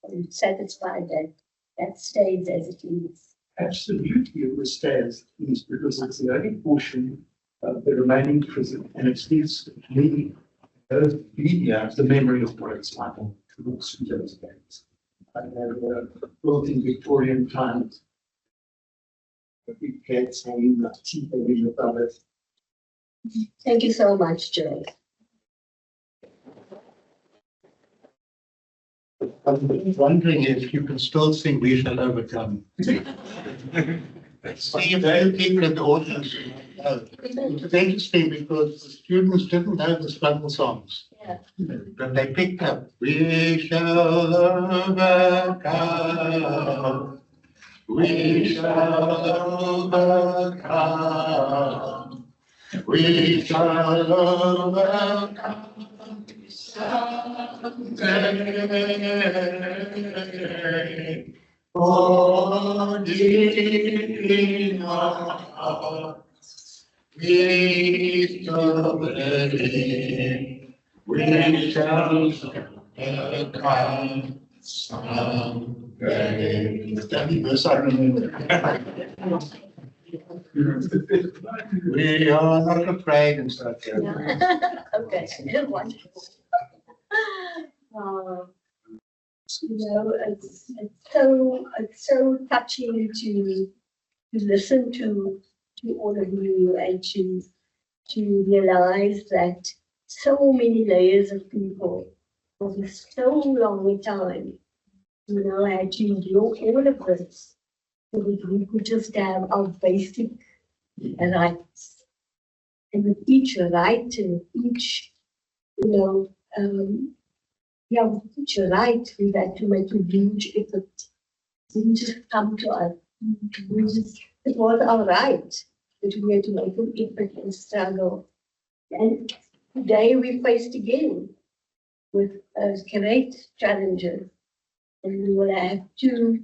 are you satisfied that that stays as it is? Absolutely, it will stay as it is because it's the only portion of the remaining prison, and it gives me the memory of what it's like to walk through those gates. I have built in Victorian times, the big gates hanging like teeth above it. Thank you so much, Joel. I'm wondering if you can still sing We Shall Overcome. See, very people in the audience know. It's interesting because the students didn't know the struggle songs. Yeah. But they picked up We Shall Overcome. We shall overcome. We shall overcome. Someday, oh, deep in our hearts, we still believe we shall overcome someday. Yes, I remember. We are not afraid and such. Yeah. Okay, wonderful. It's so touching to listen to all of you and to realize that so many layers of people over so long a time, had to endure all of this so that we could just have our basic rights. And with each right and each, with each right, we've had to make a huge effort. It didn't just come to us. It was our right that we had to make an effort and struggle. And Today we faced again with great challenges, and we will have to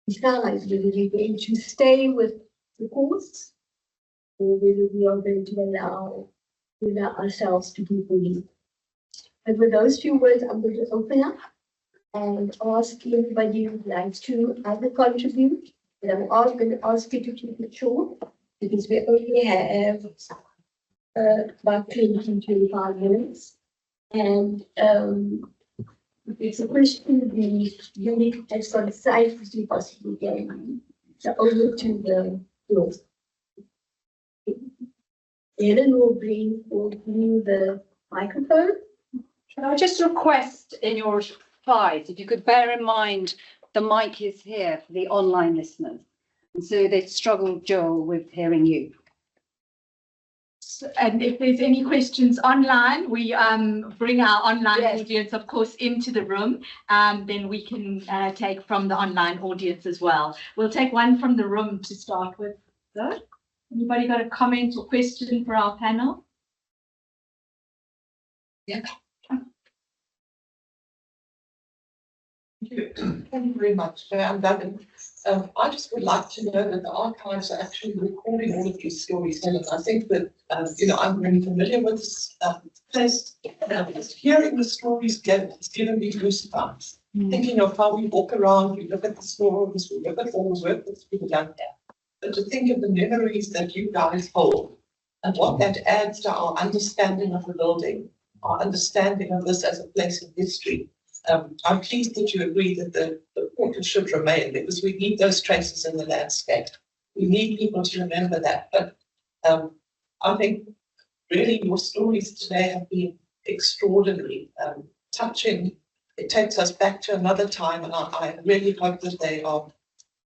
decide whether we're going to stay with the course or whether we are going to allow ourselves to be bullied. But with those few words, I'm going to open up and ask anybody who would like to either contribute. And I'm also going to ask you to keep it short because we only have about 25 minutes. And if it's a question, the unit has got as safe as we possibly can. So over to the floor. Helen will bring you the microphone. Can I just request in your slides, if you could bear in mind the mic is here for the online listeners, and so they struggle, Joel, with hearing you. And if there's any questions online, we bring our online Yes. audience, of course, into the room. Then we can take from the online audience as well. We'll take one from the room to start with. Good. Anybody got a comment or question for our panel? Yeah. Thank you very much, Duncan. I just would like to know that the archives are actually recording all of these stories, and I think that, I'm really familiar with this place. Just hearing the stories has given me goosebumps. Thinking of how we walk around, we look at the stories, we look at all the work that's been done there. But to think of the memories that you guys hold and what that adds to our understanding of the building, our understanding of this as a place of history. I'm pleased that you agree that the portal should remain because we need those traces in the landscape. We need people to remember that. But I think really your stories today have been extraordinary, touching. It takes us back to another time, and I really hope that they are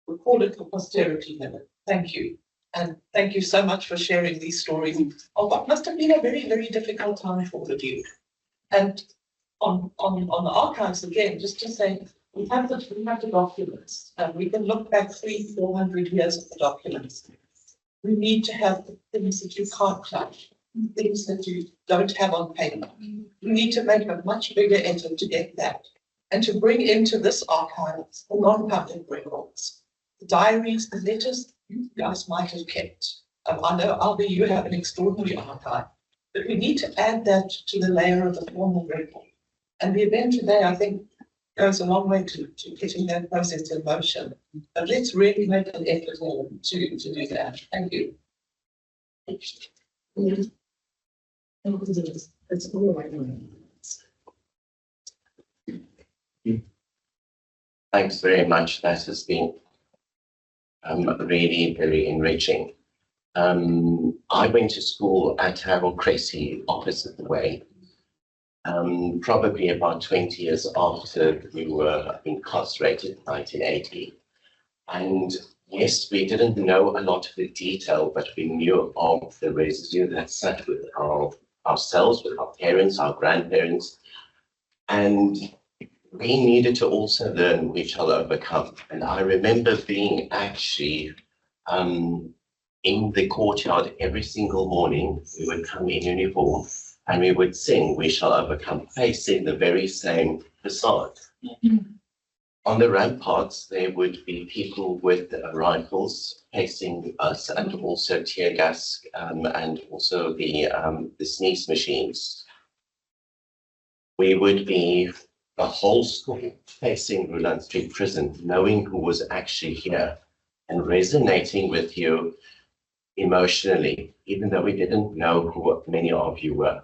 recorded for posterity. Thank you. And thank you so much for sharing these stories of what must have been a very, very difficult time for all of you. And on the archives again, just to say, we have the documents, and we can look back 300-400 years at the documents. We need to have the things that you can't touch, things that you don't have on paper. We need to make a much bigger effort to get that, and to bring into this archive the non-public records, the diaries, the letters you guys might have kept. I know, Albie, you have an extraordinary archive, but we need to add that to the layer of the formal record. And the event today, I think, goes a long way to getting that process in motion. But let's really make an effort to do that. Thank you. Thanks very much. That has been really very enriching. I went to school at Harold Cressy, opposite the way. Probably about 20 years after we were incarcerated in 1980. And yes, we didn't know a lot of the detail, but we knew of the residue that sat with ourselves, with our parents, our grandparents. And we needed to also learn we shall overcome. And I remember being actually in the courtyard every single morning. We would come in uniform, and we would sing, "We shall overcome," facing the very same facade. On the ramparts, there would be people with rifles facing us, and also tear gas, and also the sneeze machines. We would be the whole school facing Roeland Street Prison, knowing who was actually here and resonating with you emotionally, even though we didn't know who many of you were.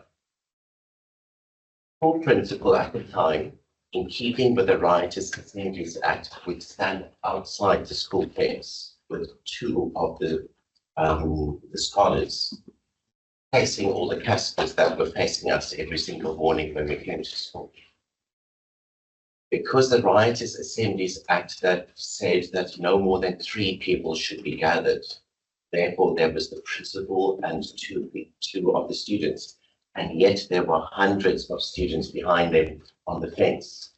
Core principle at the time, in keeping with the Riotous Assemblies Act, would stand outside the school fence with two of the scholars facing all the customers that were facing us every single morning when we came to school. Because the Riotous Assemblies Act that said that no more than 3 people should be gathered, therefore there was the principal and two of the students. And yet there were hundreds of students behind them on the fence.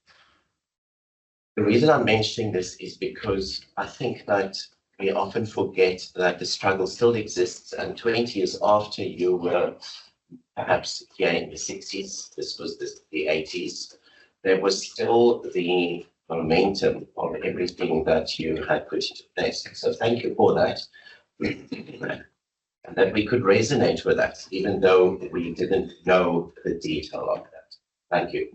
The reason I'm mentioning this is because I think that we often forget that the struggle still exists, and 20 years after you were perhaps here in the 60s, this was the 80s, there was still the momentum of everything that you had put into place. So thank you for that. And that we could resonate with that, even though we didn't know the detail of that. Thank you.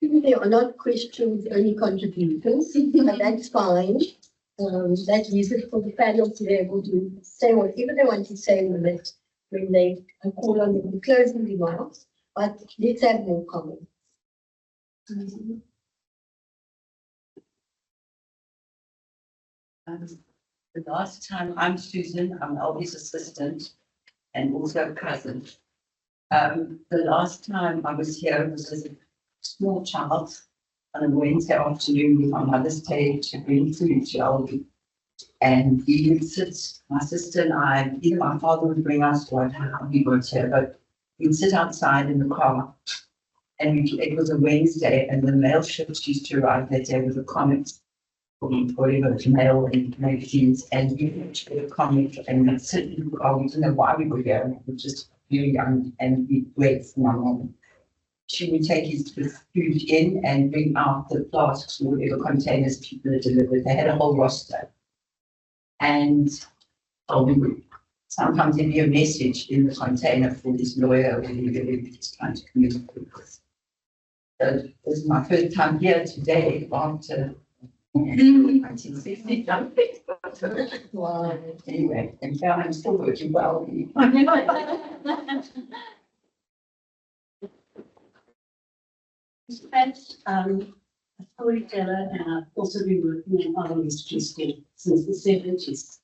There are not questions, only contributions, but that's fine. That leaves it for the panel to be able to say whatever they want to say in it when they call on the closing remarks. But let's have more comments. The last time, I'm Susan, I'm Albie's assistant and also a cousin. The last time I was here was as a small child on a Wednesday afternoon with my Mother's Day to bring food to Albie. And we would sit, my sister and I, either my father would bring us or we weren't here, but we'd sit outside in the car. And it was a Wednesday and the mail ships used to arrive that day with the comics. Whatever, mail and magazines, and we would get a comic and we'd sit in the car. We didn't know why we were here. We were just very young and we'd wait for my mom. She would take his food in and bring out the flasks or whatever containers people had delivered. They had a whole roster. And sometimes there'd be a message in the container for this lawyer or whoever was trying to communicate with. So this is my first time here today after 1960 something. Wow. Anyway, and now I'm still working well. A storyteller, and I've also been working in oral history since the 70s.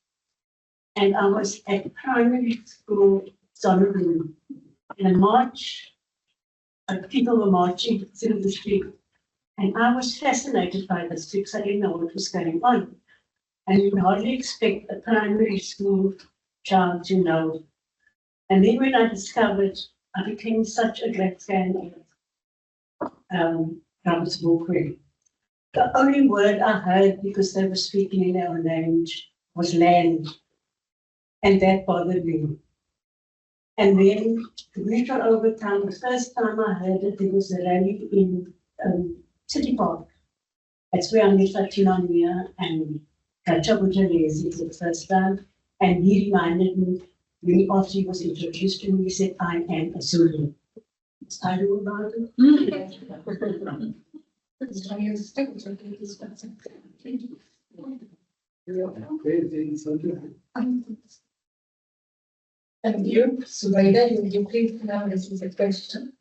And I was at primary school, Zonneroom, in a march. People were marching through the street. And I was fascinated by this because I didn't know what was going on. And you would hardly expect a primary school child to know. And then when I discovered, I became such a great fan of Robert's book. The only word I heard, because they were speaking in their own language, was land. And that bothered me. And then, later over time, the first time I heard it, there was a rally in City Park. That's where I met Fatima Mia and Kacha Bujalesi for the first time. And he reminded me, when after he was introduced to me, he said, I am a Zulu. I know about it. Thank you. Subaida, you please now receive the question.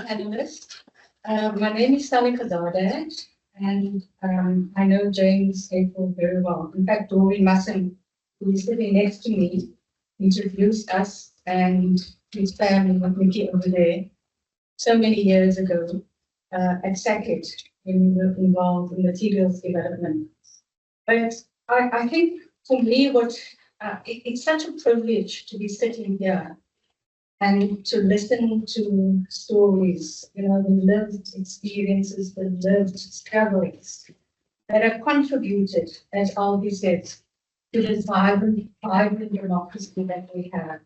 Analyst. My name is Sally Kazadeh, and I know James April very well. In fact, Dory Masson, who is sitting next to me, introduced us and his family with Mickey over there so many years ago at Sackett when we were involved in materials development. But I think for me, it's such a privilege to be sitting here and to listen to stories, the lived experiences, the lived strugglings that have contributed, as Albie said, to this vibrant democracy that we have.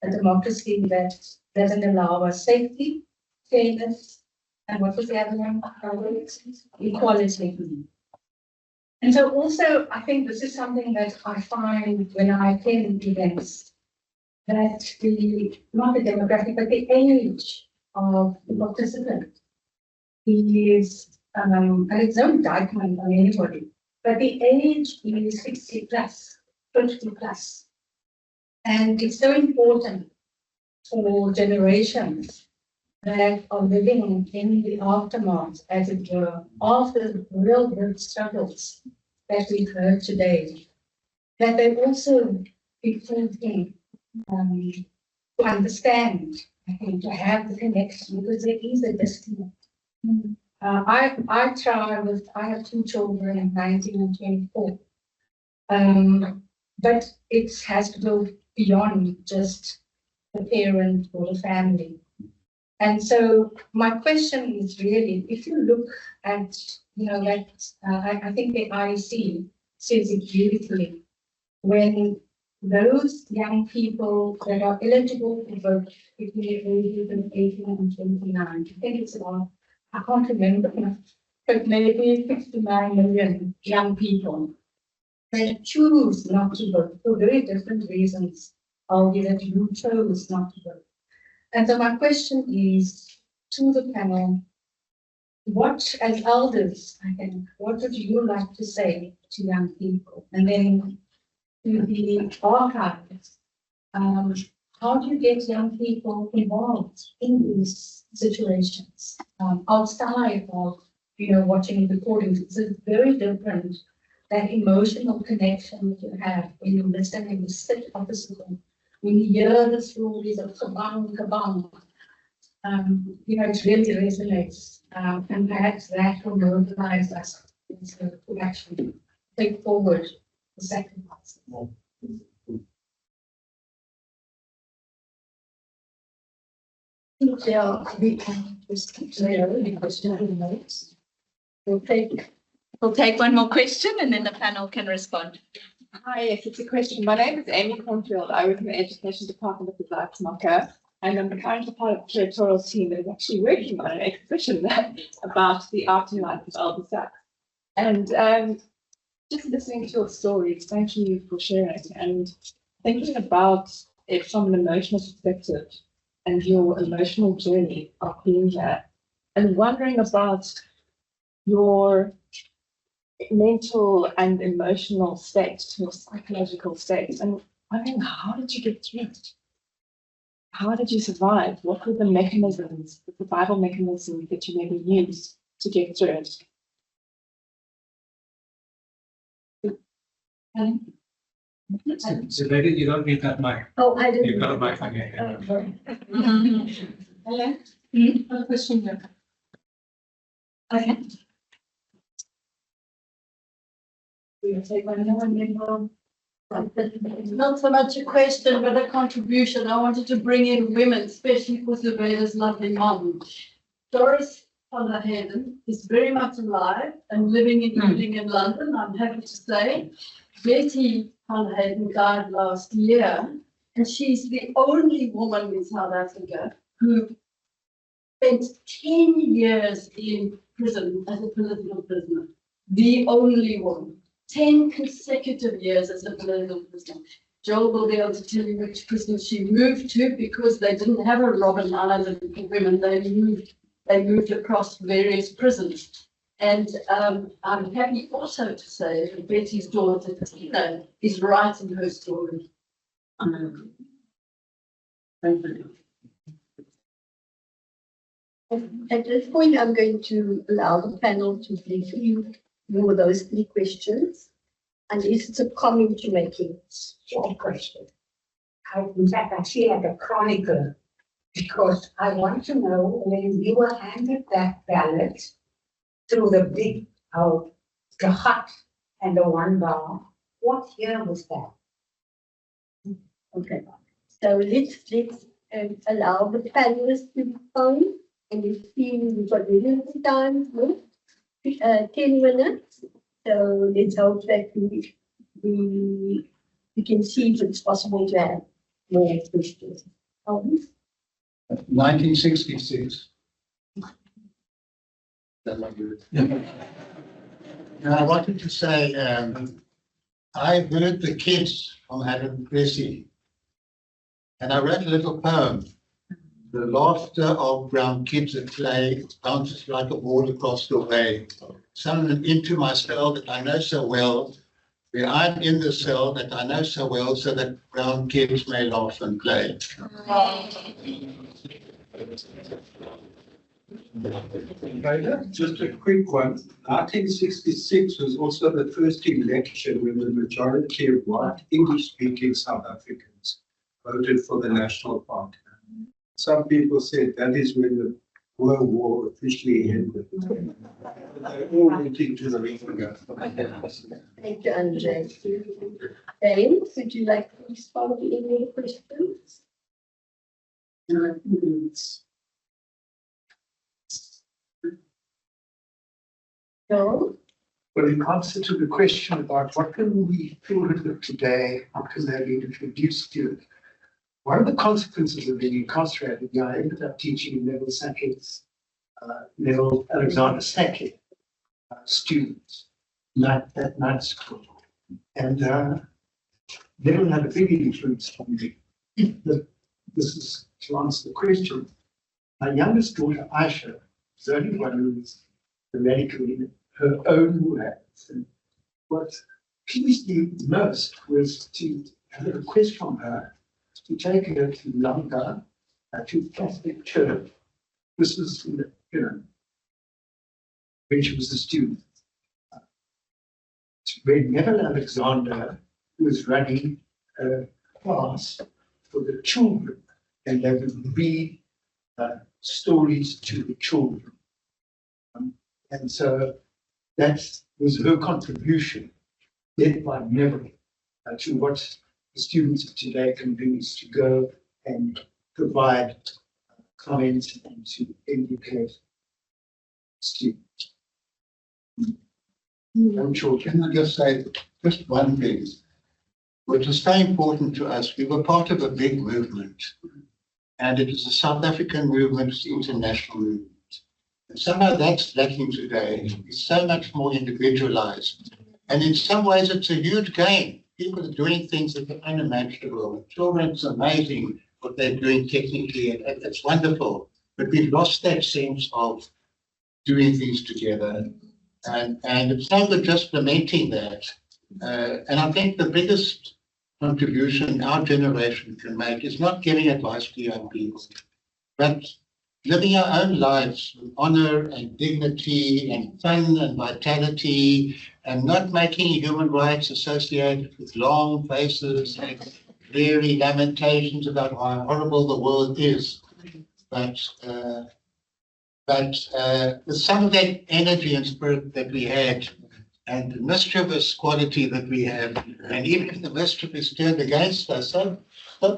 A democracy that doesn't allow us safety, fairness, and what was the other one? Equality. And so also, I think this is something that I find when I attend events, that not the demographic, but the age of the participant is, and it's no indictment on anybody, but the age is 60 plus, 50 plus. And it's so important for generations that are living in the aftermath, as it were, of the real world struggles that we've heard today, that they also be thinking to understand, I think, to have the connection, because there is a disconnect. I have two children, 19 and 24, but it has to go beyond just the parent or the family. And so my question is really, if you look at, I think the IEC says it beautifully. When those young people that are eligible to vote between the ages of 18 and 29, I think it's about, I can't remember, but maybe 69 million young people that choose not to vote for very different reasons, albeit that you chose not to vote. And so my question is to the panel, what, as elders, I think, what would you like to say to young people? And then to the archives, how do you get young people involved in these situations outside of, watching recordings? It's very different, that emotional connection that you have when you listen and you sit opposite them, when you hear the stories of kabang, kabang. It really resonates, and perhaps that will mobilize us to actually take forward the sacrifice. Yeah, We'll take one more question and then the panel can respond. Hi, yes, it's a question. My name is Amy Cornfield. I work in the Education Department of the Leipziger, and I'm currently part of the curatorial team that is actually working on an exhibition about the afterlife of Albie Sachs. And just listening to your stories, thank you for sharing, and thinking about it from an emotional perspective and your emotional journey of being there, and wondering about your mental and emotional state, your psychological state, and wondering, how did you get through it? How did you survive? What were the mechanisms, the survival mechanisms that you maybe used to get through it? So lady, you don't need that mic. Oh, I didn't. You've got a mic on your head. Hello? A question here. Okay. Not so much a question, but a contribution. I wanted to bring in women, especially for Zubeda's lovely mom. Doris van der Heijden is very much alive and living in London, I'm happy to say. Betty van der Heijden died last year, and she's the only woman in South Africa who spent 10 years in prison as a political prisoner. The only woman. 10 consecutive years as a political prisoner. Joel will be able to tell you which prison she moved to, because they didn't have a Robben Island for women. They moved across various prisons. And I'm happy also to say that Betty's daughter, Tina, is writing her story. At this point, I'm going to allow the panel to brief you with those 3 questions, unless it's a comment you're making. Short question. In fact, I feel like a chronicler, because I want to know, when you were handed that ballot through the big, the hut and the 1 bar, what year was that? Okay, so let's allow the panelists to respond, and you see we've got little time, 10 minutes. So let's hope that we can see if it's possible to have more questions. 1966. I wanted to say, I heard the kids from Adam Cressy, and I wrote a little poem. The laughter of brown kids at play bounces like a ball across the way. Summoned into my cell that I know so well, where I'm in the cell that I know so well, so that brown kids may laugh and play. Just a quick one. 1966 was also the first election when the majority of white English-speaking South Africans voted for the National Party. Some people said that is when the World War officially ended. They all went into the river. Thank you, Andre. James, would you like to respond to any questions? No? Well, in answer to the question about what can we feel of it today, how can they be introduced to it? One of the consequences of being incarcerated, I ended up teaching Neville Sacking's, Neville Alexander Sacking students at night school. And Neville had a big influence on me. This is to answer the question. My youngest daughter, Aisha, is the only one who is radically in her own ways. And what pleased me most was to have a request from her to take her to Lanka, to Catholic Church. This was, when she was a student. When Neville Alexander was running a class for the children, and they would read stories to the children. And so that was her contribution, led by Neville, to what the students of today can do, is to go and provide comments and to educate students. I'm sure. Can I just say just one thing, which is very important to us? We were part of a big movement, and it is a South African movement, it's an international movement. And somehow that's lacking today. It's so much more individualized. And in some ways, it's a huge gain. People are doing things that are unimaginable. Children, it's amazing what they're doing technically, and it's wonderful. But we've lost that sense of doing things together. And it's no good just lamenting that. And I think the biggest contribution our generation can make is not giving advice to young people, but living our own lives with honor and dignity and fun and vitality, and not making human rights associated with long faces and weary lamentations about how horrible the world is. But with some of that energy and spirit that we had, and the mischievous quality that we have, and even if the mischief is turned against us, so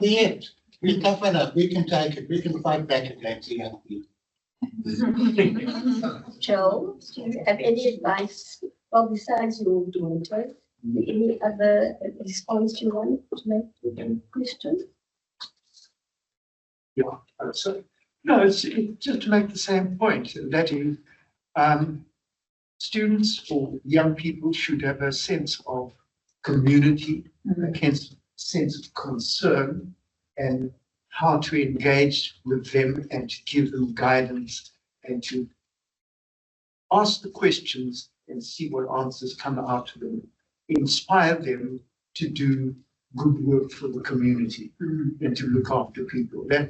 be it. We're tough enough, we can take it, we can fight back against the young people. Joel, do you have any advice? Well, besides your daughter, any other response you want to make to the question? Yeah, so no, it's just to make the same point, that is, students or young people should have a sense of community, a sense of concern, and how to engage with them and to give them guidance and to ask the questions and see what answers come out of them, inspire them to do good work for the community and to look after people. That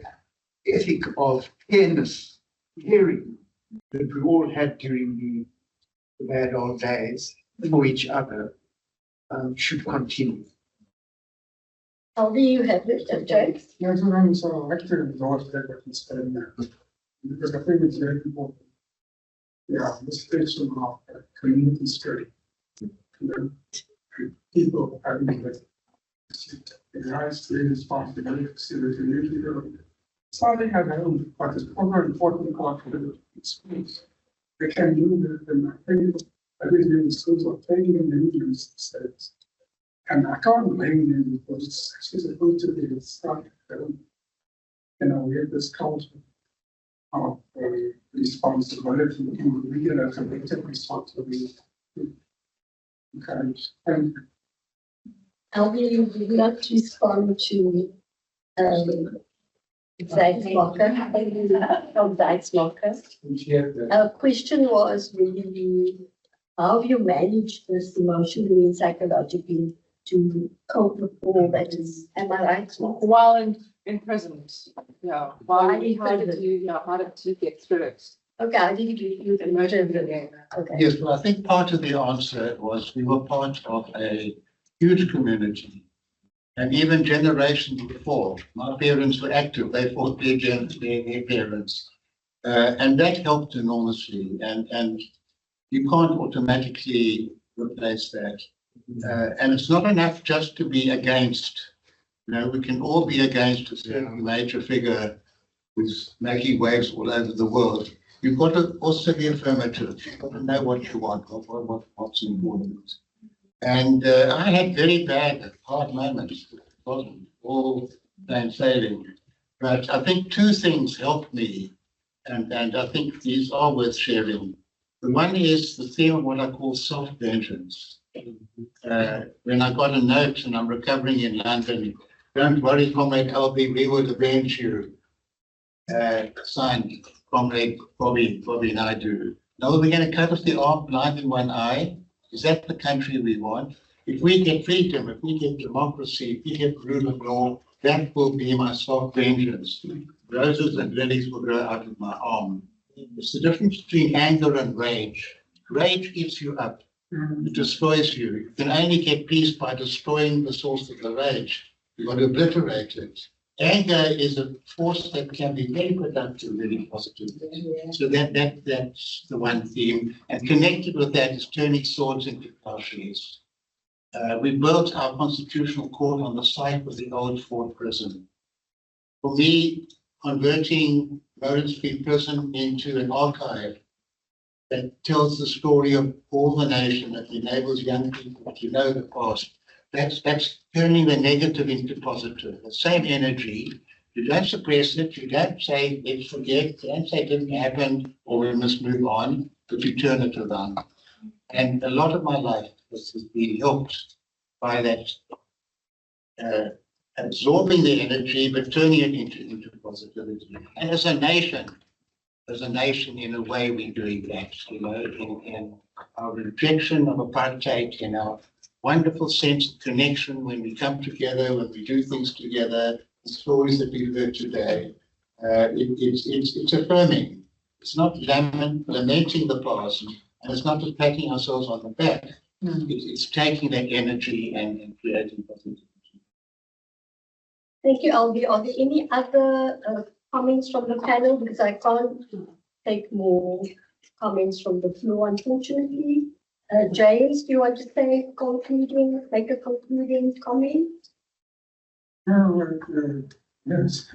ethic of fairness, caring that we all had during the bad old days for each other should continue. How do you have it, James? Yeah, so I actually endorsed that what he's saying there, because I think it's very important. Yeah, this question of community spirit, people having the highest responsibility to the community. So they have their own, but it's more important part of the schools. They can do that, and I think everything in the schools are taking in the Indians states. And I can't blame them because it's actually supposed to be stuck. We have this culture of responsibility, and we get a collective responsibility to encourage. Albie, would you like to respond to from Dijksmaker? Our question was really how you manage this emotionally and psychologically to cope with all that is, am I right? While imprisoned, yeah. How did you get through it? Okay, I didn't give you the emotion. Okay. Yes, well, I think part of the answer was we were part of a huge community. And even generations before, my parents were active, they fought their parents. And that helped enormously. And you can't automatically replace that. And it's not enough just to be against. We can all be against a certain major figure who's making waves all over the world. You've got to also be affirmative. You've got to know what you want, what's important. And I had very bad, hard moments. It wasn't all plain sailing. But I think two things helped me, and I think these are worth sharing. The one is the theme of what I call soft vengeance. When I got a note and I'm recovering in London, don't worry, Comrade Albie, we will avenge you. Signed, Comrade Bobby Naidu. Now we're going to cut off the arm blind in one eye. Is that the country we want? If we get freedom, if we get democracy, if we get rule of law, that will be my soft vengeance. Roses and lilies will grow out of my arm. It's the difference between anger and rage. Rage eats you up. It destroys you. You can only get peace by destroying the source of the rage. You've got to obliterate it. Anger is a force that can be very productive, really positive. So that's the one theme. And connected with that is turning swords into plowshares. We built our constitutional court on the site of the old Fort Prison. For me, converting Roeland Street Prison into an archive that tells the story of all the nation, that enables young people to know the past. That's turning the negative into positive. The same energy. You don't suppress it. You don't say let's forget. You don't say it didn't happen or we must move on, but you turn it around. And a lot of my life has been helped by that absorbing the energy but turning it into positivity. And as a nation in a way we're doing that, in our rejection of apartheid, in our wonderful sense of connection when we come together, when we do things together, the stories that we've heard today. It's affirming. It's not lamenting the past, and it's not just patting ourselves on the back. It's taking that energy and creating positivity. Thank you, Albie. Are there any other comments from the panel? Because I can't take more comments from the floor, unfortunately. James, do you want to make a concluding comment? Yes.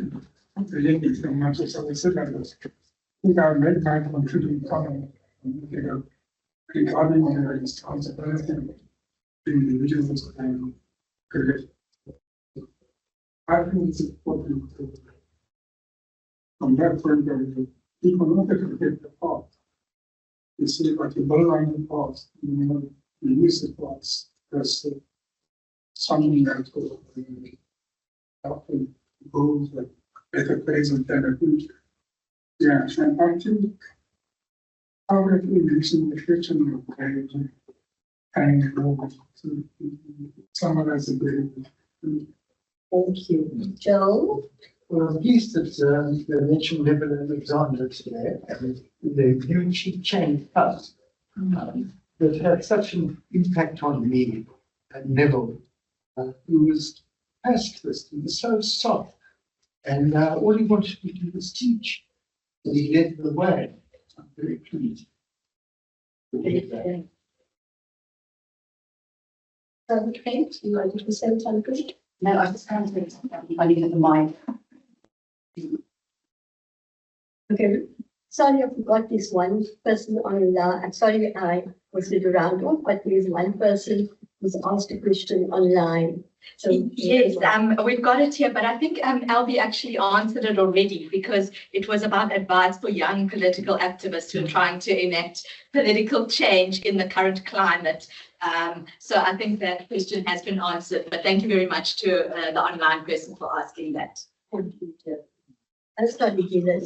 I think I made my concluding comment regarding the responsibility of individuals and collective. I think it's important to, from that point of view, people not to forget the past. You see, like you build on the past, you use the past as something that will help improve a better present than a future. Yeah, and I think our recognition the future of energy and someone has a very Thank you. Joel? Well, I'm pleased that they mentioned Neville Alexander today, and the view she changed us. That had such an impact on me and Neville, who was pacifist and was so soft. And all he wanted to do was teach. And he led the way. I'm very pleased. Okay, you want to say something? No, I just can't say something. I need the mic. Okay, sorry, I forgot this one person online. I'm sorry I was not around, but there's one person who's asked a question online. So yes, we've got it here, but I think Albie actually answered it already because it was about advice for young political activists who are trying to enact political change in the current climate. So I think that question has been answered, but thank you very much to the online person for asking that. Thank you. I'll start again. I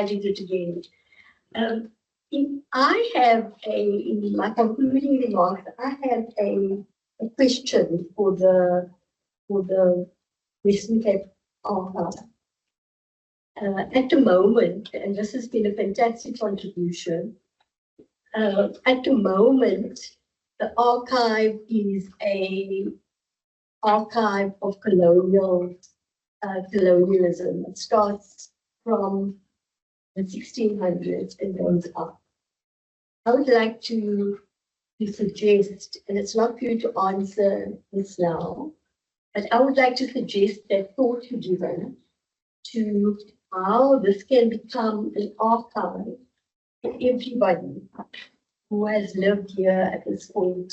did it again. I have in my concluding remarks, I have a question for the Western Cape Archive. At the moment, and this has been a fantastic contribution, at the moment, the archive is a archive of colonialism. It starts from the 1600s and goes up. I would like to suggest, and it's not for you to answer this now, but I would like to suggest that thought be given to how this can become an archive everybody who has lived here at this point,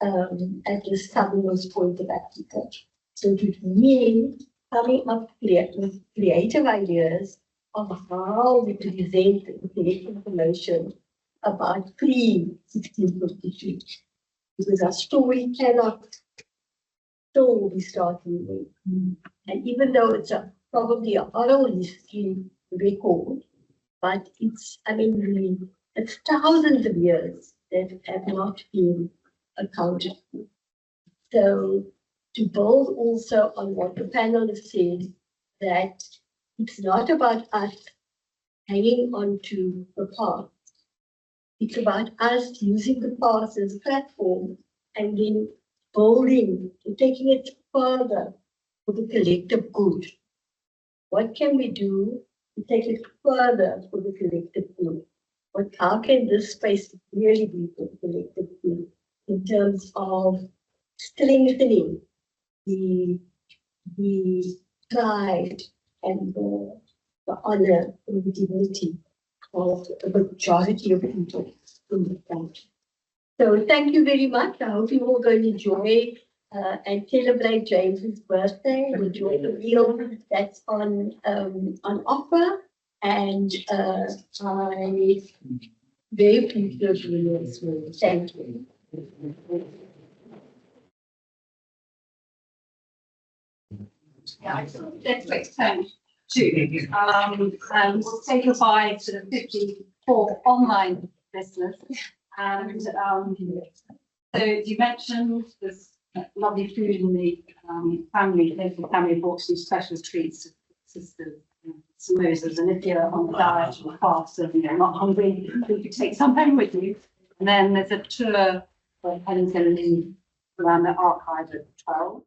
at the southernmost point of Africa. So to me, coming up with creative ideas of how we present and create information about pre-1652. Because our story cannot still be starting with. And even though it's probably an oral history record, but it's thousands of years that have not been accounted for. So to build also on what the panel has said, that it's not about us hanging on to the past. It's about us using the past as a platform and then building and taking it further for the collective good. What can we do to take it further for the collective good? How can this space really be for the collective good in terms of strengthening the pride and the honor and the dignity of the majority of people in the country. So thank you very much. I hope you all going to enjoy and celebrate James's birthday and enjoy the meal that's on offer. And I very pleased to be here as well. Thank you. Yeah, I thought let's extend to we'll say goodbye to the 54 online listeners. And so you mentioned this lovely food in the local family bought some special treats to sisters, samosas, and if you're on the diet or fast and you're not hungry, you could take some home with you. And then there's a tour for Helen's going to lead around the archive at 12.